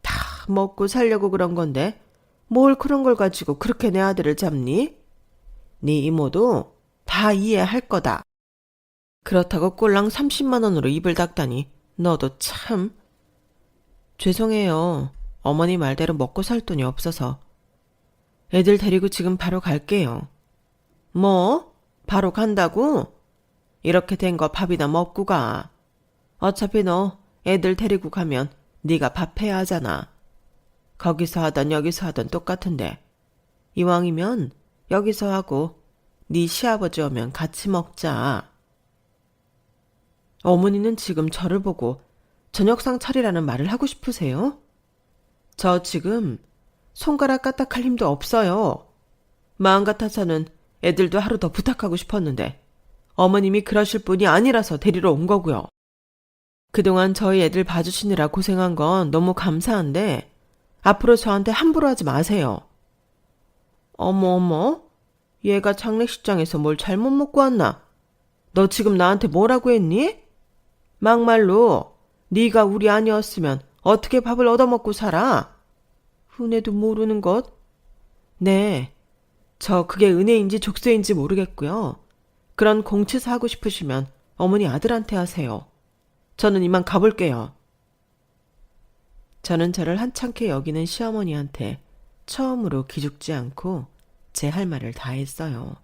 다 먹고 살려고 그런 건데 뭘 그런 걸 가지고 그렇게 내 아들을 잡니? 네 이모도 다 이해할 거다. 그렇다고 꼴랑 30만 원으로 입을 닦다니 너도 참. 죄송해요. 어머니 말대로 먹고 살 돈이 없어서. 애들 데리고 지금 바로 갈게요. 뭐? 바로 간다고? 이렇게 된 거 밥이나 먹고 가. 어차피 너 애들 데리고 가면 네가 밥 해야 하잖아. 거기서 하던 여기서 하던 똑같은데. 이왕이면 여기서 하고 네 시아버지 오면 같이 먹자. 어머니는 지금 저를 보고 저녁상 차리라는 말을 하고 싶으세요? 저 지금 손가락 까딱할 힘도 없어요. 마음 같아서는 애들도 하루 더 부탁하고 싶었는데 어머님이 그러실 분이 아니라서 데리러 온 거고요. 그동안 저희 애들 봐주시느라 고생한 건 너무 감사한데 앞으로 저한테 함부로 하지 마세요. 어머, 얘가 장례식장에서 뭘 잘못 먹고 왔나? 너 지금 나한테 뭐라고 했니? 막말로 네가 우리 아니었으면 어떻게 밥을 얻어먹고 살아? 은혜도 모르는 것? 네, 저 그게 은혜인지 족쇄인지 모르겠고요. 그런 공치사 하고 싶으시면 어머니 아들한테 하세요. 저는 이만 가볼게요. 저는 저를 한창케 여기는 시어머니한테 처음으로 기죽지 않고 제 할 말을 다 했어요.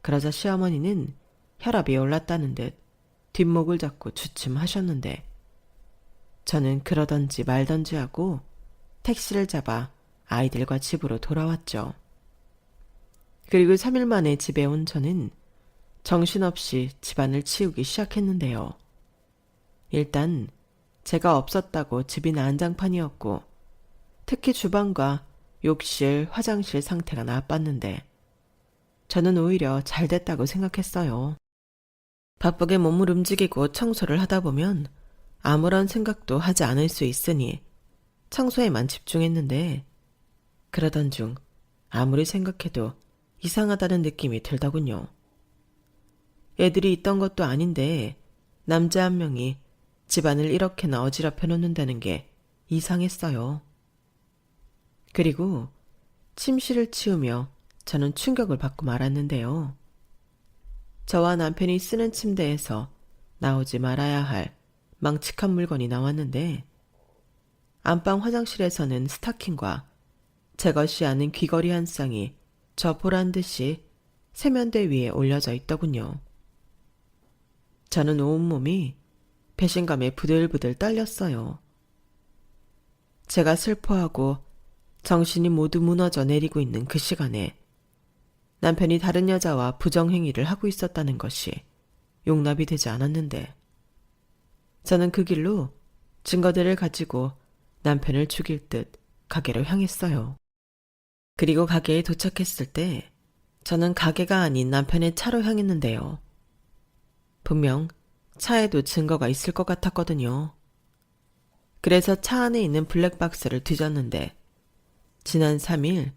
그러자 시어머니는 혈압이 올랐다는 듯 뒷목을 잡고 주춤하셨는데, 저는 그러던지 말던지 하고 택시를 잡아 아이들과 집으로 돌아왔죠. 그리고 3일 만에 집에 온 저는 정신없이 집안을 치우기 시작했는데요. 일단 제가 없었다고 집이 난장판이었고, 특히 주방과 욕실, 화장실 상태가 나빴는데 저는 오히려 잘 됐다고 생각했어요. 바쁘게 몸을 움직이고 청소를 하다 보면 아무런 생각도 하지 않을 수 있으니 청소에만 집중했는데, 그러던 중 아무리 생각해도 이상하다는 느낌이 들더군요. 애들이 있던 것도 아닌데 남자 한 명이 집안을 이렇게나 어지럽혀 놓는다는 게 이상했어요. 그리고 침실을 치우며 저는 충격을 받고 말았는데요. 저와 남편이 쓰는 침대에서 나오지 말아야 할 망측한 물건이 나왔는데, 안방 화장실에서는 스타킹과 제 것이 아닌 귀걸이 한 쌍이 저 보란 듯이 세면대 위에 올려져 있더군요. 저는 온몸이 배신감에 부들부들 떨렸어요. 제가 슬퍼하고 정신이 모두 무너져 내리고 있는 그 시간에 남편이 다른 여자와 부정행위를 하고 있었다는 것이 용납이 되지 않았는데, 저는 그 길로 증거들을 가지고 남편을 죽일 듯 가게로 향했어요. 그리고 가게에 도착했을 때 저는 가게가 아닌 남편의 차로 향했는데요. 분명 차에도 증거가 있을 것 같았거든요. 그래서 차 안에 있는 블랙박스를 뒤졌는데 지난 3일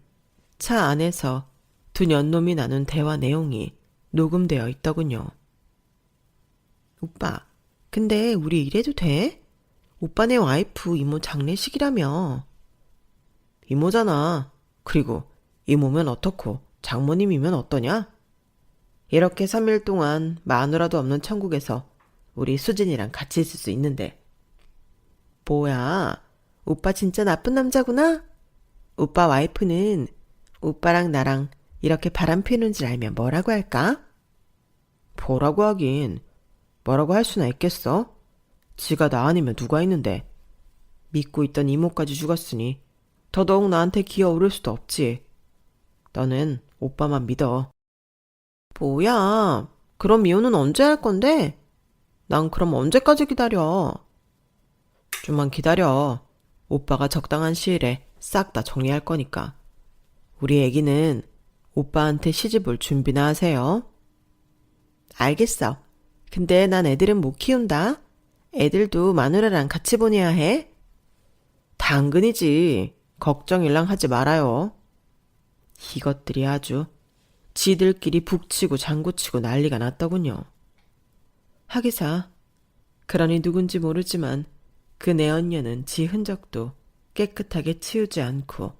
차 안에서 두 년놈이 나눈 대화 내용이 녹음되어 있더군요. 오빠, 근데 우리 이래도 돼? 오빠네 와이프 이모 장례식이라며. 이모잖아. 그리고 이모면 어떻고 장모님이면 어떠냐? 이렇게 3일 동안 마누라도 없는 천국에서 우리 수진이랑 같이 있을 수 있는데. 뭐야, 오빠 진짜 나쁜 남자구나? 오빠 와이프는 오빠랑 나랑 이렇게 바람 피우는 줄 알면 뭐라고 할까? 뭐라고 하긴 뭐라고 할 수나 있겠어? 지가 나 아니면 누가 있는데. 믿고 있던 이모까지 죽었으니 더더욱 나한테 기어오를 수도 없지. 너는 오빠만 믿어. 뭐야, 그럼 이혼은 언제 할 건데? 난 그럼 언제까지 기다려? 좀만 기다려. 오빠가 적당한 시일에 싹 다 정리할 거니까. 우리 애기는 오빠한테 시집 올 준비나 하세요. 알겠어. 근데 난 애들은 못 키운다. 애들도 마누라랑 같이 보내야 해. 당근이지. 걱정일랑 하지 말아요. 이것들이 아주 지들끼리 북치고 장구치고 난리가 났더군요. 하기사, 그러니 누군지 모르지만 그 내언녀는 지 흔적도 깨끗하게 치우지 않고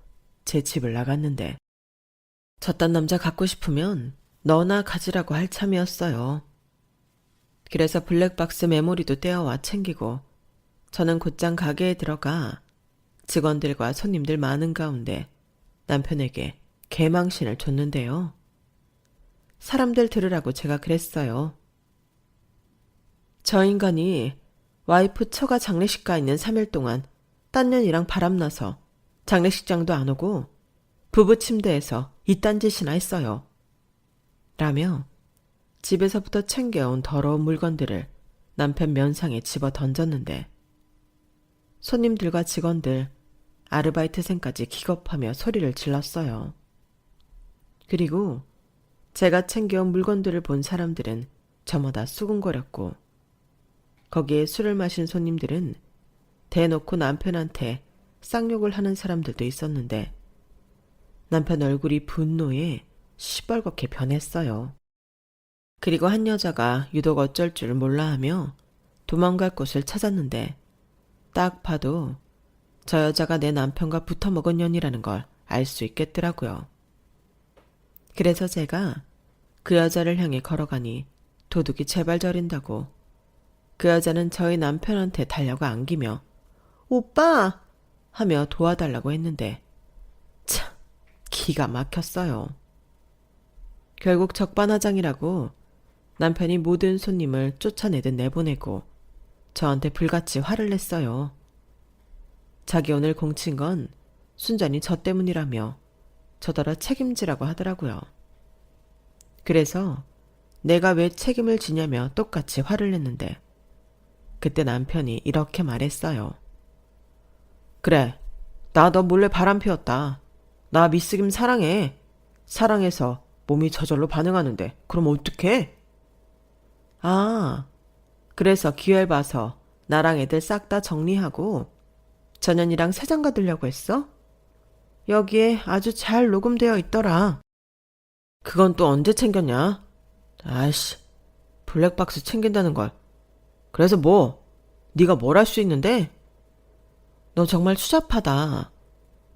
제 집을 나갔는데 저딴 남자 갖고 싶으면 너나 가지라고 할 참이었어요. 그래서 블랙박스 메모리도 떼어와 챙기고 저는 곧장 가게에 들어가 직원들과 손님들 많은 가운데 남편에게 개망신을 줬는데요. 사람들 들으라고 제가 그랬어요. 저 인간이 와이프 처가 장례식 가 있는 3일 동안 딴 년이랑 바람나서 장례식장도 안 오고 부부 침대에서 이딴 짓이나 했어요. 라며 집에서부터 챙겨온 더러운 물건들을 남편 면상에 집어 던졌는데 손님들과 직원들, 아르바이트생까지 기겁하며 소리를 질렀어요. 그리고 제가 챙겨온 물건들을 본 사람들은 저마다 수군거렸고 거기에 술을 마신 손님들은 대놓고 남편한테 쌍욕을 하는 사람들도 있었는데 남편 얼굴이 분노에 시뻘겋게 변했어요. 그리고 한 여자가 유독 어쩔 줄 몰라하며 도망갈 곳을 찾았는데 딱 봐도 저 여자가 내 남편과 붙어먹은 년이라는 걸 알 수 있겠더라고요. 그래서 제가 그 여자를 향해 걸어가니 도둑이 제발 저린다고 그 여자는 저희 남편한테 달려가 안기며 오빠! 하며 도와달라고 했는데 참 기가 막혔어요. 결국 적반하장이라고 남편이 모든 손님을 쫓아내듯 내보내고 저한테 불같이 화를 냈어요. 자기 오늘 공친 건 순전히 저 때문이라며 저더러 책임지라고 하더라고요. 그래서 내가 왜 책임을 지냐며 똑같이 화를 냈는데 그때 남편이 이렇게 말했어요. 그래, 나 너 몰래 바람 피웠다. 나 미스김 사랑해. 사랑해서 몸이 저절로 반응하는데 그럼 어떡해? 아, 그래서 기회를 봐서 나랑 애들 싹 다 정리하고 전현이랑 새장가 들려고 했어? 여기에 아주 잘 녹음되어 있더라. 그건 또 언제 챙겼냐? 아이씨, 블랙박스 챙긴다는 걸. 그래서 뭐? 네가 뭘 할 수 있는데? 너 정말 추잡하다.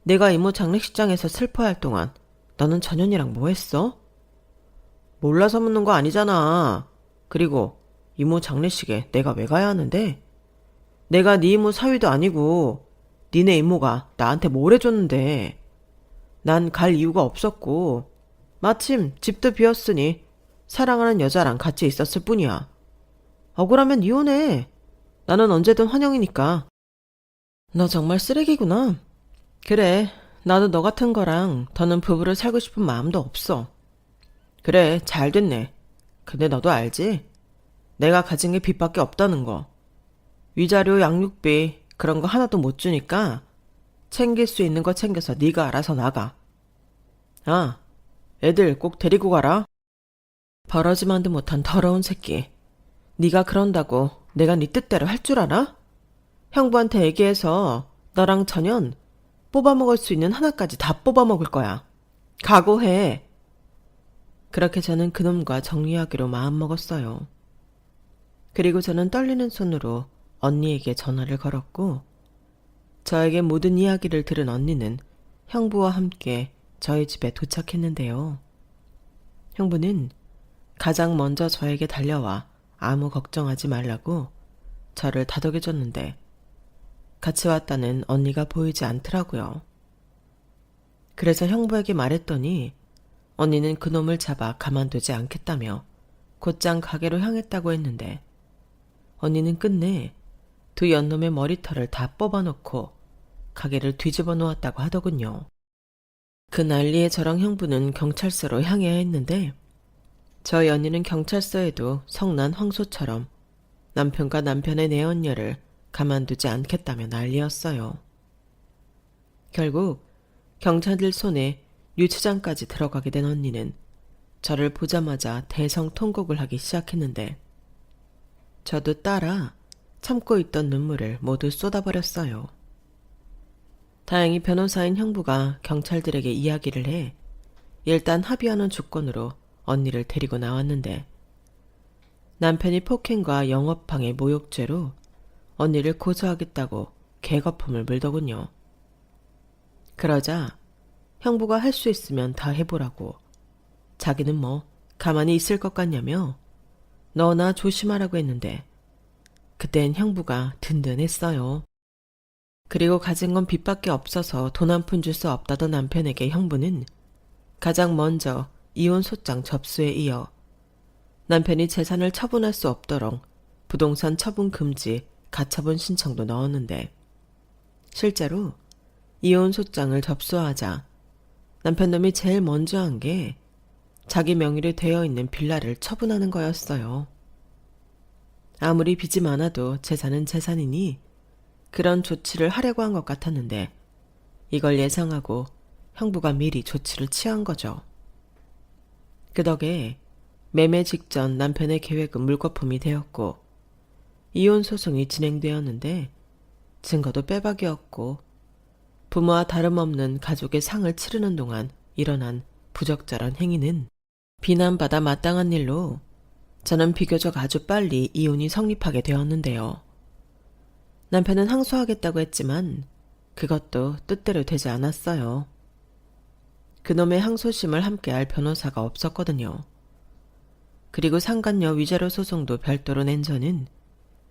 내가 이모 장례식장에서 슬퍼할 동안 너는 전현이랑 뭐 했어? 몰라서 묻는 거 아니잖아. 그리고 이모 장례식에 내가 왜 가야 하는데? 내가 네 이모 사위도 아니고 니네 이모가 나한테 뭘 해줬는데. 난 갈 이유가 없었고 마침 집도 비었으니 사랑하는 여자랑 같이 있었을 뿐이야. 억울하면 이혼해. 나는 언제든 환영이니까. 너 정말 쓰레기구나. 그래, 나도 너 같은 거랑 더는 부부를 살고 싶은 마음도 없어. 그래, 잘 됐네. 근데 너도 알지? 내가 가진 게 빚밖에 없다는 거. 위자료, 양육비 그런 거 하나도 못 주니까 챙길 수 있는 거 챙겨서 네가 알아서 나가. 아, 애들 꼭 데리고 가라. 버러지만도 못한 더러운 새끼. 네가 그런다고 내가 네 뜻대로 할 줄 알아? 형부한테 얘기해서 너랑 전현 뽑아먹을 수 있는 하나까지 다 뽑아먹을 거야. 각오해. 그렇게 저는 그놈과 정리하기로 마음먹었어요. 그리고 저는 떨리는 손으로 언니에게 전화를 걸었고, 저에게 모든 이야기를 들은 언니는 형부와 함께 저희 집에 도착했는데요. 형부는 가장 먼저 저에게 달려와 아무 걱정하지 말라고 저를 다독여줬는데, 같이 왔다는 언니가 보이지 않더라고요. 그래서 형부에게 말했더니 언니는 그놈을 잡아 가만두지 않겠다며 곧장 가게로 향했다고 했는데, 언니는 끝내 두 연놈의 머리털을 다 뽑아놓고 가게를 뒤집어 놓았다고 하더군요. 그 난리에 저랑 형부는 경찰서로 향해야 했는데, 저희 언니는 경찰서에도 성난 황소처럼 남편과 남편의 내언녀를 가만두지 않겠다며 난리였어요. 결국 경찰들 손에 유치장까지 들어가게 된 언니는 저를 보자마자 대성통곡을 하기 시작했는데, 저도 따라 참고 있던 눈물을 모두 쏟아버렸어요. 다행히 변호사인 형부가 경찰들에게 이야기를 해 일단 합의하는 조건으로 언니를 데리고 나왔는데, 남편이 폭행과 영업방해 모욕죄로 언니를 고소하겠다고 개거품을 물더군요. 그러자 형부가 할 수 있으면 다 해보라고, 자기는 뭐 가만히 있을 것 같냐며 너나 조심하라고 했는데, 그땐 형부가 든든했어요. 그리고 가진 건 빚밖에 없어서 돈 한 푼 줄 수 없다던 남편에게 형부는 가장 먼저 이혼 소장 접수에 이어 남편이 재산을 처분할 수 없도록 부동산 처분 금지 가처분 신청도 넣었는데, 실제로 이혼 소장을 접수하자 남편 놈이 제일 먼저 한 게 자기 명의로 되어 있는 빌라를 처분하는 거였어요. 아무리 빚이 많아도 재산은 재산이니 그런 조치를 하려고 한 것 같았는데, 이걸 예상하고 형부가 미리 조치를 취한 거죠. 그 덕에 매매 직전 남편의 계획은 물거품이 되었고, 이혼 소송이 진행되었는데 증거도 빼박이었고, 부모와 다름없는 가족의 상을 치르는 동안 일어난 부적절한 행위는 비난받아 마땅한 일로 저는 비교적 아주 빨리 이혼이 성립하게 되었는데요. 남편은 항소하겠다고 했지만 그것도 뜻대로 되지 않았어요. 그놈의 항소심을 함께할 변호사가 없었거든요. 그리고 상간녀 위자료 소송도 별도로 낸 저는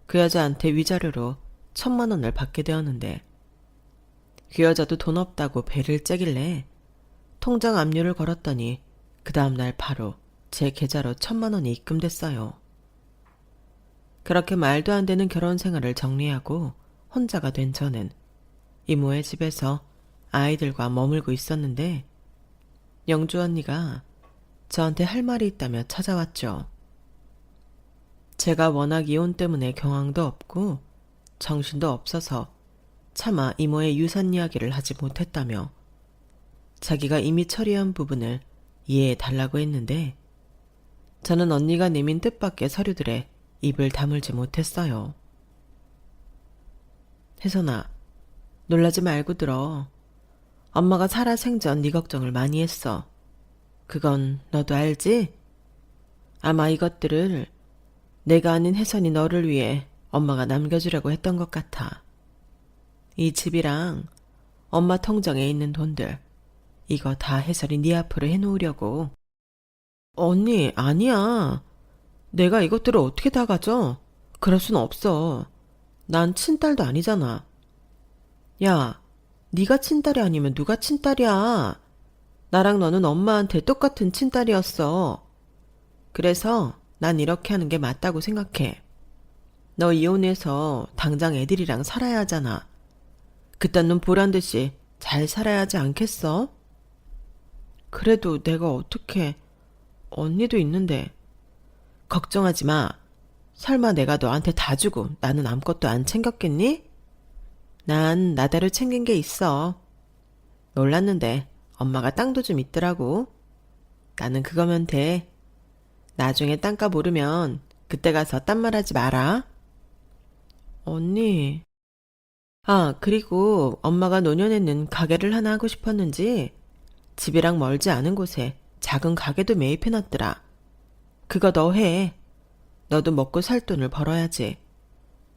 그 여자한테 위자료로 1,000만 원을 받게 되었는데, 그 여자도 돈 없다고 배를 째길래 통장 압류를 걸었더니 그 다음날 바로 제 계좌로 1,000만 원이 입금됐어요. 그렇게 말도 안 되는 결혼 생활을 정리하고 혼자가 된 저는 이모의 집에서 아이들과 머물고 있었는데, 영주 언니가 저한테 할 말이 있다며 찾아왔죠. 제가 워낙 이혼 때문에 경황도 없고 정신도 없어서 차마 이모의 유산 이야기를 하지 못했다며 자기가 이미 처리한 부분을 이해해 달라고 했는데, 저는 언니가 내민 뜻밖의 서류들에 입을 다물지 못했어요. 혜선아, 놀라지 말고 들어. 엄마가 살아생전 네 걱정을 많이 했어. 그건 너도 알지? 아마 이것들을 내가 아닌 혜선이 너를 위해 엄마가 남겨주려고 했던 것 같아. 이 집이랑 엄마 통장에 있는 돈들, 이거 다 혜선이 네 앞으로 해놓으려고. 언니, 아니야. 내가 이것들을 어떻게 다 가져? 그럴 순 없어. 난 친딸도 아니잖아. 야, 네가 친딸이 아니면 누가 친딸이야? 나랑 너는 엄마한테 똑같은 친딸이었어. 그래서 난 이렇게 하는 게 맞다고 생각해. 너 이혼해서 당장 애들이랑 살아야 하잖아. 그딴 놈 보란 듯이 잘 살아야 하지 않겠어? 그래도 내가 어떻게, 언니도 있는데. 걱정하지 마. 설마 내가 너한테 다 주고 나는 아무것도 안 챙겼겠니? 난 나대로 챙긴 게 있어. 놀랐는데 엄마가 땅도 좀 있더라고. 나는 그거면 돼. 나중에 땅값 오르면 그때 가서 딴 말 하지 마라. 언니, 아, 그리고 엄마가 노년에는 가게를 하나 하고 싶었는지 집이랑 멀지 않은 곳에 작은 가게도 매입해놨더라. 그거 너 해. 너도 먹고 살 돈을 벌어야지.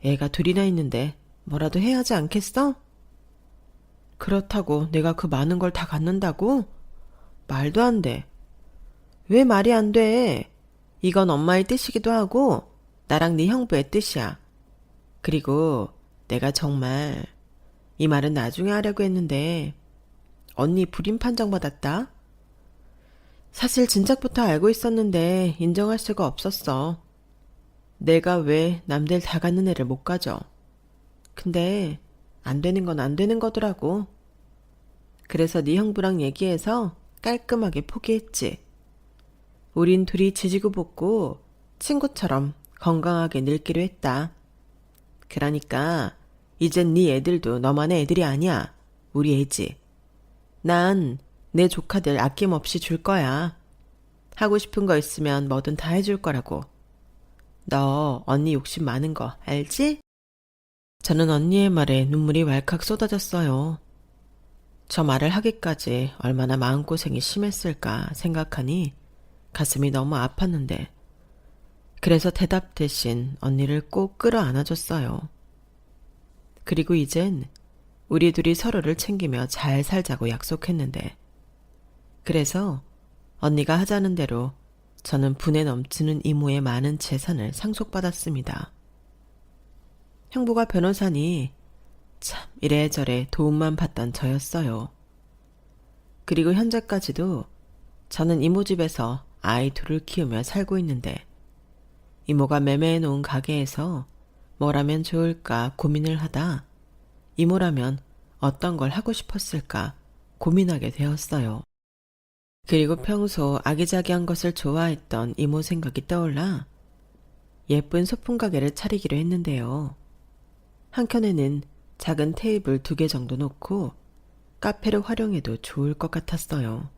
애가 둘이나 있는데 뭐라도 해야 하지 않겠어? 그렇다고 내가 그 많은 걸 다 갖는다고? 말도 안 돼. 왜 말이 안 돼? 이건 엄마의 뜻이기도 하고 나랑 네 형부의 뜻이야. 그리고 내가 정말 이 말은 나중에 하려고 했는데 언니 불임 판정받았다? 사실 진작부터 알고 있었는데 인정할 수가 없었어. 내가 왜 남들 다 갖는 애를 못 가져. 근데 안 되는 건 안 되는 거더라고. 그래서 네 형부랑 얘기해서 깔끔하게 포기했지. 우린 둘이 지지고 볶고 친구처럼 건강하게 늙기로 했다. 그러니까 이젠 네 애들도 너만의 애들이 아니야. 우리 애지. 난 내 조카들 아낌없이 줄 거야. 하고 싶은 거 있으면 뭐든 다 해줄 거라고. 너 언니 욕심 많은 거 알지? 저는 언니의 말에 눈물이 왈칵 쏟아졌어요. 저 말을 하기까지 얼마나 마음고생이 심했을까 생각하니 가슴이 너무 아팠는데 그래서 대답 대신 언니를 꼭 끌어안아줬어요. 그리고 이젠 우리 둘이 서로를 챙기며 잘 살자고 약속했는데 그래서 언니가 하자는 대로 저는 분에 넘치는 이모의 많은 재산을 상속받았습니다. 형부가 변호사니 참 이래저래 도움만 받던 저였어요. 그리고 현재까지도 저는 이모 집에서 아이 둘을 키우며 살고 있는데 이모가 매매해 놓은 가게에서 뭘 하면 좋을까 고민을 하다 이모라면 어떤 걸 하고 싶었을까 고민하게 되었어요. 그리고 평소 아기자기한 것을 좋아했던 이모 생각이 떠올라 예쁜 소품 가게를 차리기로 했는데요. 한켠에는 작은 테이블 2개 정도 놓고 카페로 활용해도 좋을 것 같았어요.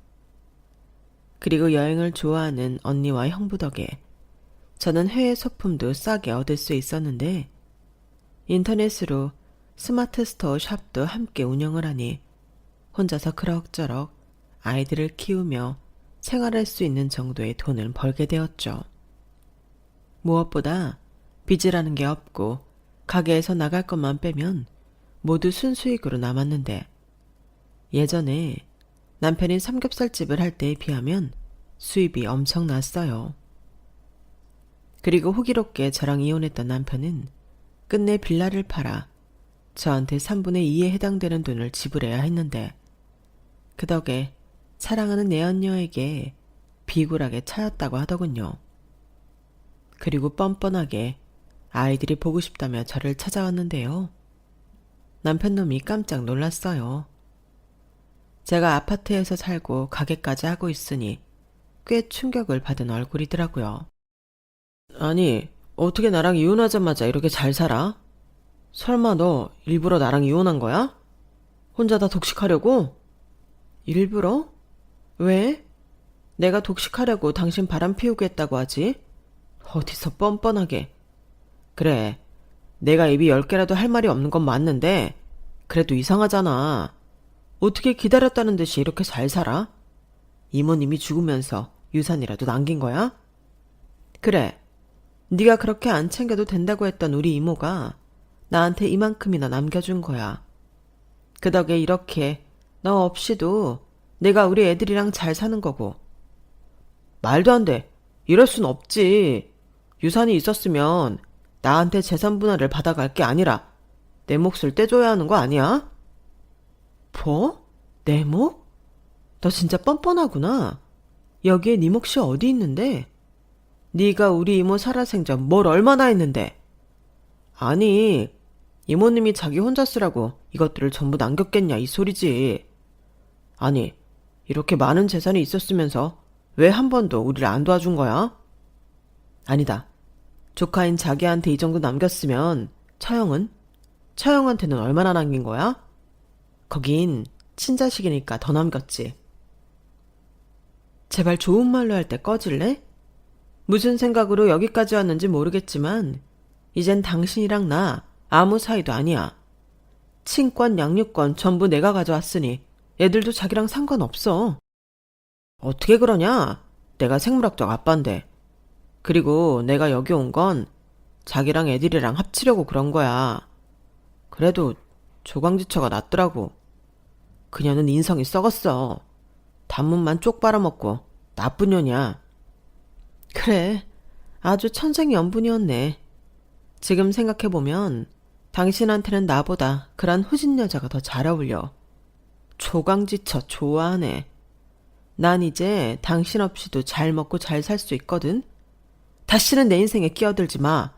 그리고 여행을 좋아하는 언니와 형부 덕에 저는 해외 소품도 싸게 얻을 수 있었는데 인터넷으로 스마트 스토어 샵도 함께 운영을 하니 혼자서 그럭저럭 아이들을 키우며 생활할 수 있는 정도의 돈을 벌게 되었죠. 무엇보다 빚이라는 게 없고 가게에서 나갈 것만 빼면 모두 순수익으로 남았는데 예전에 남편이 삼겹살집을 할 때에 비하면 수입이 엄청났어요. 그리고 호기롭게 저랑 이혼했던 남편은 끝내 빌라를 팔아 저한테 3분의 2에 해당되는 돈을 지불해야 했는데 그 덕에 사랑하는 내연녀에게 비굴하게 차였다고 하더군요. 그리고 뻔뻔하게 아이들이 보고 싶다며 저를 찾아왔는데요. 남편 놈이 깜짝 놀랐어요. 제가 아파트에서 살고 가게까지 하고 있으니 꽤 충격을 받은 얼굴이더라고요. 아니, 어떻게 나랑 이혼하자마자 이렇게 잘 살아? 설마 너 일부러 나랑 이혼한 거야? 혼자 다 독식하려고? 일부러? 왜? 내가 독식하려고 당신 바람 피우게 했다고 하지? 어디서 뻔뻔하게. 그래, 내가 입이 10개라도 할 말이 없는 건 맞는데 그래도 이상하잖아. 어떻게 기다렸다는 듯이 이렇게 잘 살아? 이모님이 죽으면서 유산이라도 남긴 거야? 그래, 네가 그렇게 안 챙겨도 된다고 했던 우리 이모가 나한테 이만큼이나 남겨준 거야. 그 덕에 이렇게 너 없이도 내가 우리 애들이랑 잘 사는 거고. 말도 안 돼. 이럴 순 없지. 유산이 있었으면 나한테 재산 분할을 받아갈 게 아니라 내 몫을 떼줘야 하는 거 아니야? 뭐? 내 몫? 너 진짜 뻔뻔하구나. 여기에 네 몫이 어디 있는데? 네가 우리 이모 살아생전 뭘 얼마나 했는데? 아니, 이모님이 자기 혼자 쓰라고 이것들을 전부 남겼겠냐 이 소리지. 아니, 이렇게 많은 재산이 있었으면서 왜 한 번도 우리를 안 도와준 거야? 아니다. 조카인 자기한테 이 정도 남겼으면 처형은? 처형한테는 얼마나 남긴 거야? 거긴 친자식이니까 더 남겼지. 제발 좋은 말로 할 때 꺼질래? 무슨 생각으로 여기까지 왔는지 모르겠지만 이젠 당신이랑 나 아무 사이도 아니야. 친권, 양육권 전부 내가 가져왔으니 애들도 자기랑 상관없어. 어떻게 그러냐? 내가 생물학적 아빠인데. 그리고 내가 여기 온 건 자기랑 애들이랑 합치려고 그런 거야. 그래도 조광지처가 낫더라고. 그녀는 인성이 썩었어. 단문만 쪽 빨아먹고 나쁜 년이야. 그래, 아주 천생연분이었네. 지금 생각해보면 당신한테는 나보다 그런 후진 여자가 더 잘 어울려. 조광지처 좋아하네. 난 이제 당신 없이도 잘 먹고 잘 살 수 있거든. 다시는 내 인생에 끼어들지 마.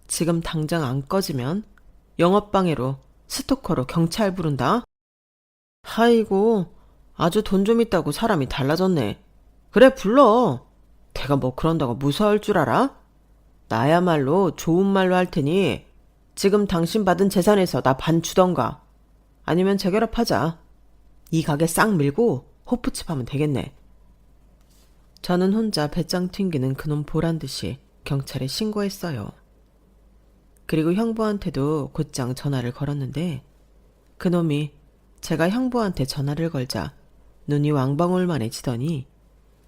지금 당장 안 꺼지면 영업방해로 스토커로 경찰 부른다. 아이고, 아주 돈 좀 있다고 사람이 달라졌네. 그래, 불러. 걔가 뭐 그런다고 무서울 줄 알아? 나야말로 좋은 말로 할 테니 지금 당신 받은 재산에서 나 반 주던가. 아니면 재결합하자. 이 가게 싹 밀고 호프집하면 되겠네. 저는 혼자 배짱 튕기는 그놈 보란 듯이 경찰에 신고했어요. 그리고 형부한테도 곧장 전화를 걸었는데 그놈이 제가 형부한테 전화를 걸자 눈이 왕방울만해지더니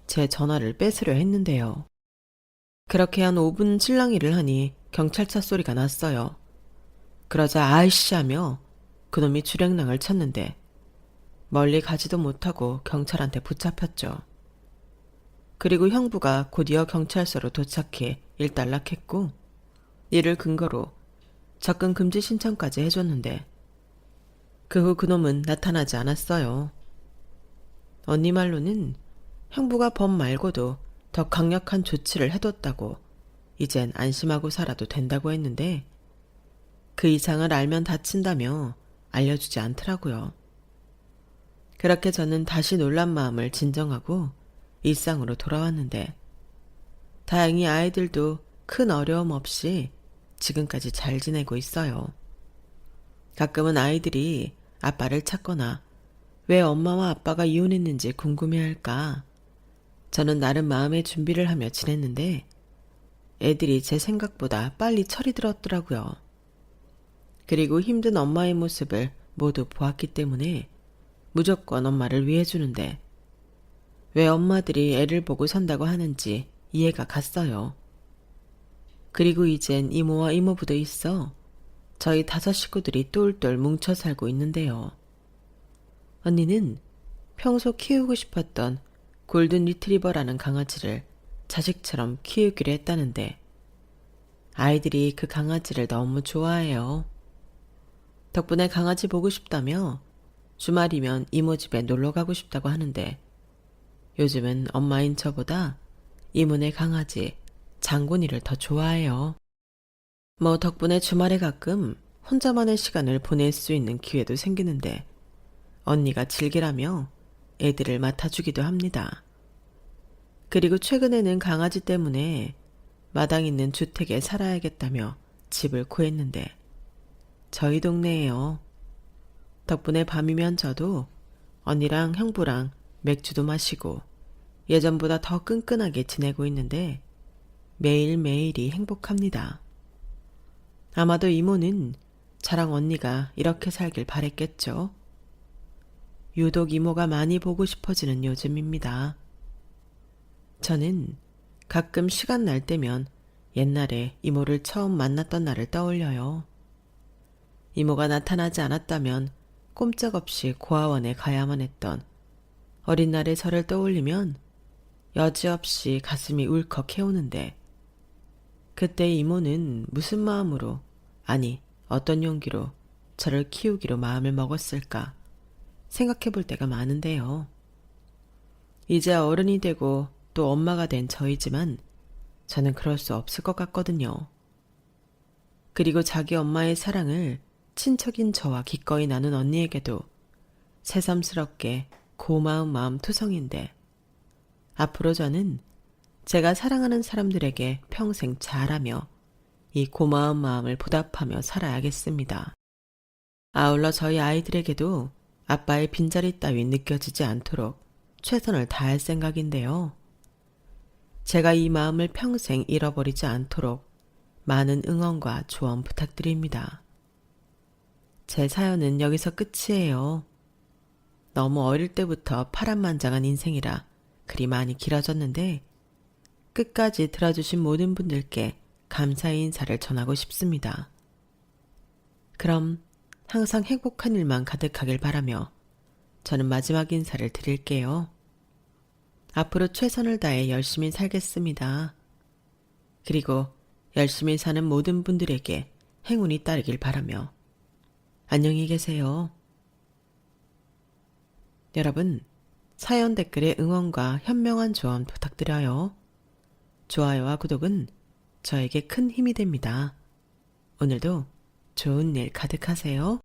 제 전화를 뺏으려 했는데요. 그렇게 한 5분 칠랑이를 하니 경찰차 소리가 났어요. 그러자 아이씨 하며 그놈이 주랭랑을 쳤는데 멀리 가지도 못하고 경찰한테 붙잡혔죠. 그리고 형부가 곧이어 경찰서로 도착해 일단락했고 이를 근거로 접근 금지 신청까지 해줬는데 그 후 그놈은 나타나지 않았어요. 언니 말로는 형부가 법 말고도 더 강력한 조치를 해뒀다고 이젠 안심하고 살아도 된다고 했는데 그 이상을 알면 다친다며 알려주지 않더라고요. 그렇게 저는 다시 놀란 마음을 진정하고 일상으로 돌아왔는데 다행히 아이들도 큰 어려움 없이 지금까지 잘 지내고 있어요. 가끔은 아이들이 아빠를 찾거나 왜 엄마와 아빠가 이혼했는지 궁금해할까. 저는 나름 마음의 준비를 하며 지냈는데 애들이 제 생각보다 빨리 철이 들었더라고요. 그리고 힘든 엄마의 모습을 모두 보았기 때문에 무조건 엄마를 위해주는데 왜 엄마들이 애를 보고 산다고 하는지 이해가 갔어요. 그리고 이젠 이모와 이모부도 있어 저희 5 식구들이 똘똘 뭉쳐 살고 있는데요. 언니는 평소 키우고 싶었던 골든 리트리버라는 강아지를 자식처럼 키우기로 했다는데 아이들이 그 강아지를 너무 좋아해요. 덕분에 강아지 보고 싶다며 주말이면 이모 집에 놀러 가고 싶다고 하는데 요즘은 엄마인 저보다 이모네 강아지 장군이를 더 좋아해요. 뭐 덕분에 주말에 가끔 혼자만의 시간을 보낼 수 있는 기회도 생기는데 언니가 즐기라며 애들을 맡아주기도 합니다. 그리고 최근에는 강아지 때문에 마당 있는 주택에 살아야겠다며 집을 구했는데 저희 동네에요. 덕분에 밤이면 저도 언니랑 형부랑 맥주도 마시고 예전보다 더 끈끈하게 지내고 있는데 매일매일이 행복합니다. 아마도 이모는 저랑 언니가 이렇게 살길 바랬겠죠. 유독 이모가 많이 보고 싶어지는 요즘입니다. 저는 가끔 시간 날 때면 옛날에 이모를 처음 만났던 날을 떠올려요. 이모가 나타나지 않았다면 꼼짝없이 고아원에 가야만 했던 어린 날의 저를 떠올리면 여지없이 가슴이 울컥 해오는데 그때 이모는 무슨 마음으로, 아니 어떤 용기로 저를 키우기로 마음을 먹었을까 생각해 볼 때가 많은데요. 이제 어른이 되고 또 엄마가 된 저이지만 저는 그럴 수 없을 것 같거든요. 그리고 자기 엄마의 사랑을 친척인 저와 기꺼이 나눈 언니에게도 새삼스럽게 고마운 마음 투성인데 앞으로 저는 제가 사랑하는 사람들에게 평생 잘하며 이 고마운 마음을 보답하며 살아야겠습니다. 아울러 저희 아이들에게도 아빠의 빈자리 따위 느껴지지 않도록 최선을 다할 생각인데요. 제가 이 마음을 평생 잃어버리지 않도록 많은 응원과 조언 부탁드립니다. 제 사연은 여기서 끝이에요. 너무 어릴 때부터 파란만장한 인생이라 그리 많이 길어졌는데 끝까지 들어주신 모든 분들께 감사의 인사를 전하고 싶습니다. 그럼 항상 행복한 일만 가득하길 바라며 저는 마지막 인사를 드릴게요. 앞으로 최선을 다해 열심히 살겠습니다. 그리고 열심히 사는 모든 분들에게 행운이 따르길 바라며 안녕히 계세요. 여러분, 사연 댓글에 응원과 현명한 조언 부탁드려요. 좋아요와 구독은 저에게 큰 힘이 됩니다. 오늘도 좋은 일 가득하세요.